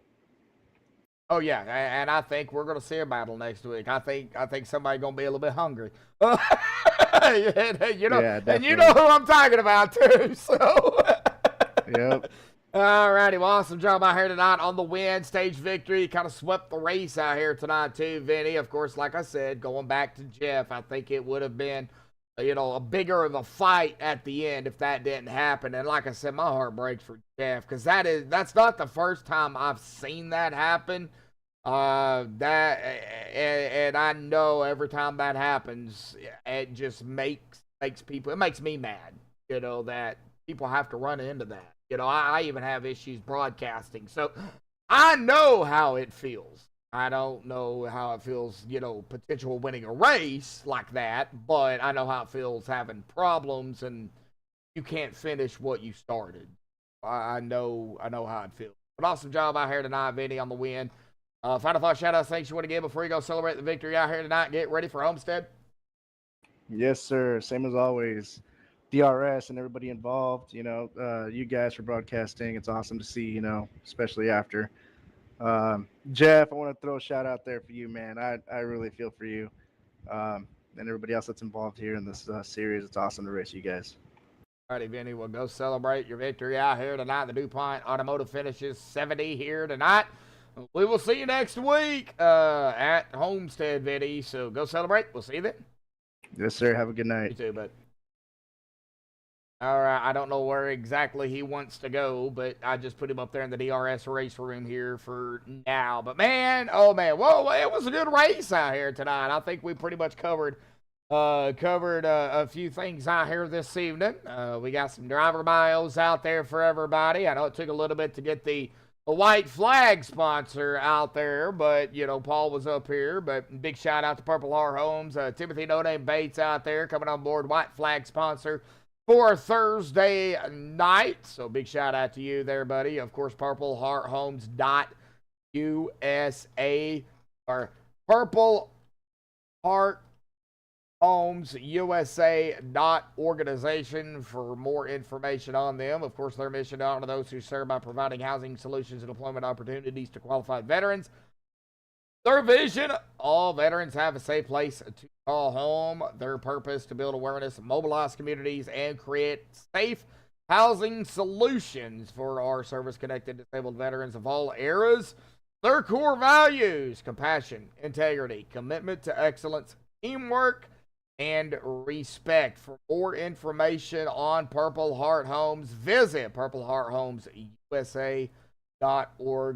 Oh yeah, and I think we're going to see a battle next week. I think somebody's going to be a little bit hungry. And you know who I'm talking about too. So. Yep. All righty, well, awesome job out here tonight on the win, stage victory. Kind of swept the race out here tonight too, Vinny. Of course, like I said, going back to Jeff, I think it would have been, a bigger of a fight at the end if that didn't happen. And like I said, my heart breaks for Jeff because that's not the first time I've seen that happen. And I know every time that happens, it just makes people. It makes me mad, that people have to run into that. I even have issues broadcasting, so I know how it feels. I don't know how it feels, potential winning a race like that, but I know how it feels having problems and you can't finish what you started. I know how it feels. But awesome job out here tonight, Vinny, on the win. Final thought, shout out, thanks you want to give before you go celebrate the victory out here tonight. Get ready for Homestead. Yes, sir. Same as always. DRS and everybody involved, you guys for broadcasting. It's awesome to see, especially after. Jeff, I want to throw a shout out there for you, man. I really feel for you and everybody else that's involved here in this series. It's awesome to race you guys. Alrighty, Vinny, we'll go celebrate your victory out here tonight. The DuPont Automotive finishes 70 here tonight. We will see you next week at Homestead, Vinny. So go celebrate. We'll see you then. Yes, sir. Have a good night. You too, bud. All right, I don't know where exactly he wants to go, but I just put him up there in the DRS race room here for now. But man, oh man, whoa, it was a good race out here tonight. I think we pretty much covered a few things out here this evening. We got some driver miles out there for everybody. I know it took a little bit to get the white flag sponsor out there, but Paul was up here. But big shout out to Purple Heart Homes, Timothy No Name Bates out there coming on board, white flag sponsor for Thursday night. So big shout out to you there, buddy. Of course, Purple Heart Homes USA or Purple Heart Homes USA organization for more information on them. Of course, their mission to honor those who serve by providing housing solutions and employment opportunities to qualified veterans. Their vision, all veterans have a safe place to call home. Their purpose, to build awareness, mobilize communities, and create safe housing solutions for our service-connected disabled veterans of all eras. Their core values: compassion, integrity, commitment to excellence, teamwork, and respect. For more information on Purple Heart Homes, visit purplehearthomesusa.org.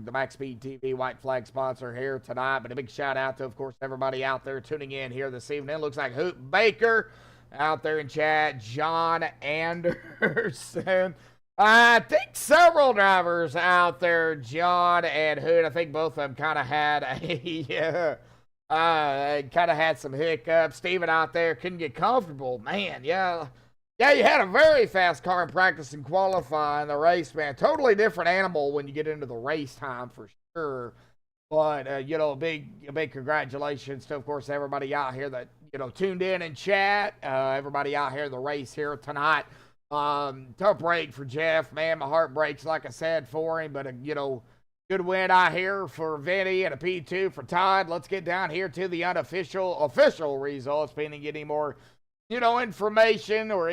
The MaxspeedTV TV white flag sponsor here tonight. But a big shout out to, of course, everybody out there tuning in here this evening. Looks like Hoop Baker out there in chat. John Anderson. I think several drivers out there, John and Hood. I think both of them kind of had some hiccups. Steven out there couldn't get comfortable. Man, yeah, you had a very fast car in practice and qualifying the race, man. Totally different animal when you get into the race time for sure. But, a big congratulations to, of course, everybody out here that, tuned in and chat. Everybody out here in the race here tonight. Tough break for Jeff, man. My heart breaks, like I said, for him. But, good win out here for Vinny and a P2 for Todd. Let's get down here to the official results. We didn't get any more, information or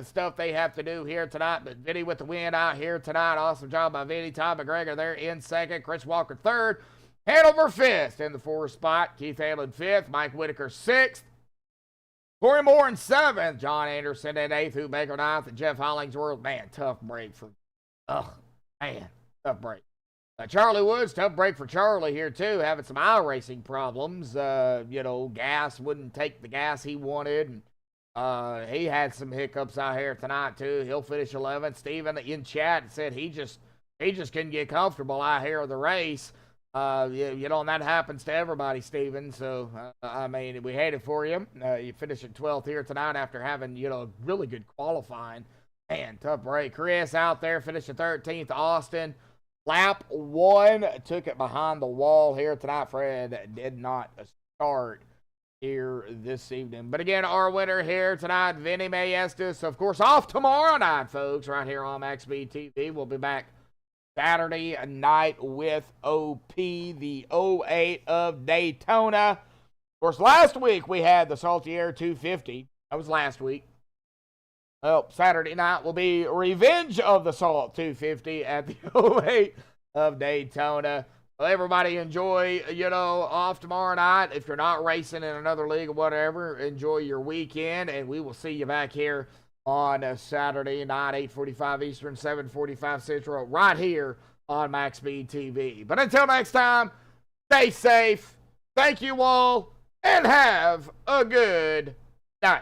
stuff they have to do here tonight. But Vinny with the win out here tonight. Awesome job by Vinny. Todd McGregor there in second. Chris Walker third. Hanover fifth in the fourth spot. Keith Allen fifth. Mike Whitaker sixth. Corey Moore in seventh. John Anderson in eighth. Hoop Baker ninth. And Jeff Hollingsworth. Man, tough break for. Tough break. Charlie Woods, tough break for Charlie here, too, having some iRacing problems. Gas wouldn't take the gas he wanted. And, he had some hiccups out here tonight, too. He'll finish 11th. Steven in chat said he just couldn't get comfortable out here in the race. And that happens to everybody, Steven. So, we hate it for you. You finish at 12th here tonight after having, really good qualifying. Man, tough break. Chris out there, finished at 13th. Austin. Lap 1, took it behind the wall here tonight. Fred did not start here this evening. But again, our winner here tonight, Vinny Maestas, of course, off tomorrow night, folks, right here on MaxspeedTV. TV. We'll be back Saturday night with OP, the 08 of Daytona. Of course, last week we had the Salty Air 250. That was last week. Well, Saturday night will be Revenge of the Salt 250 at the 08 of Daytona. Well, everybody enjoy, off tomorrow night. If you're not racing in another league or whatever, enjoy your weekend, and we will see you back here on Saturday night, 8:45 Eastern, 7:45 Central, right here on MaxspeedTV TV. But until next time, stay safe. Thank you all, and have a good night.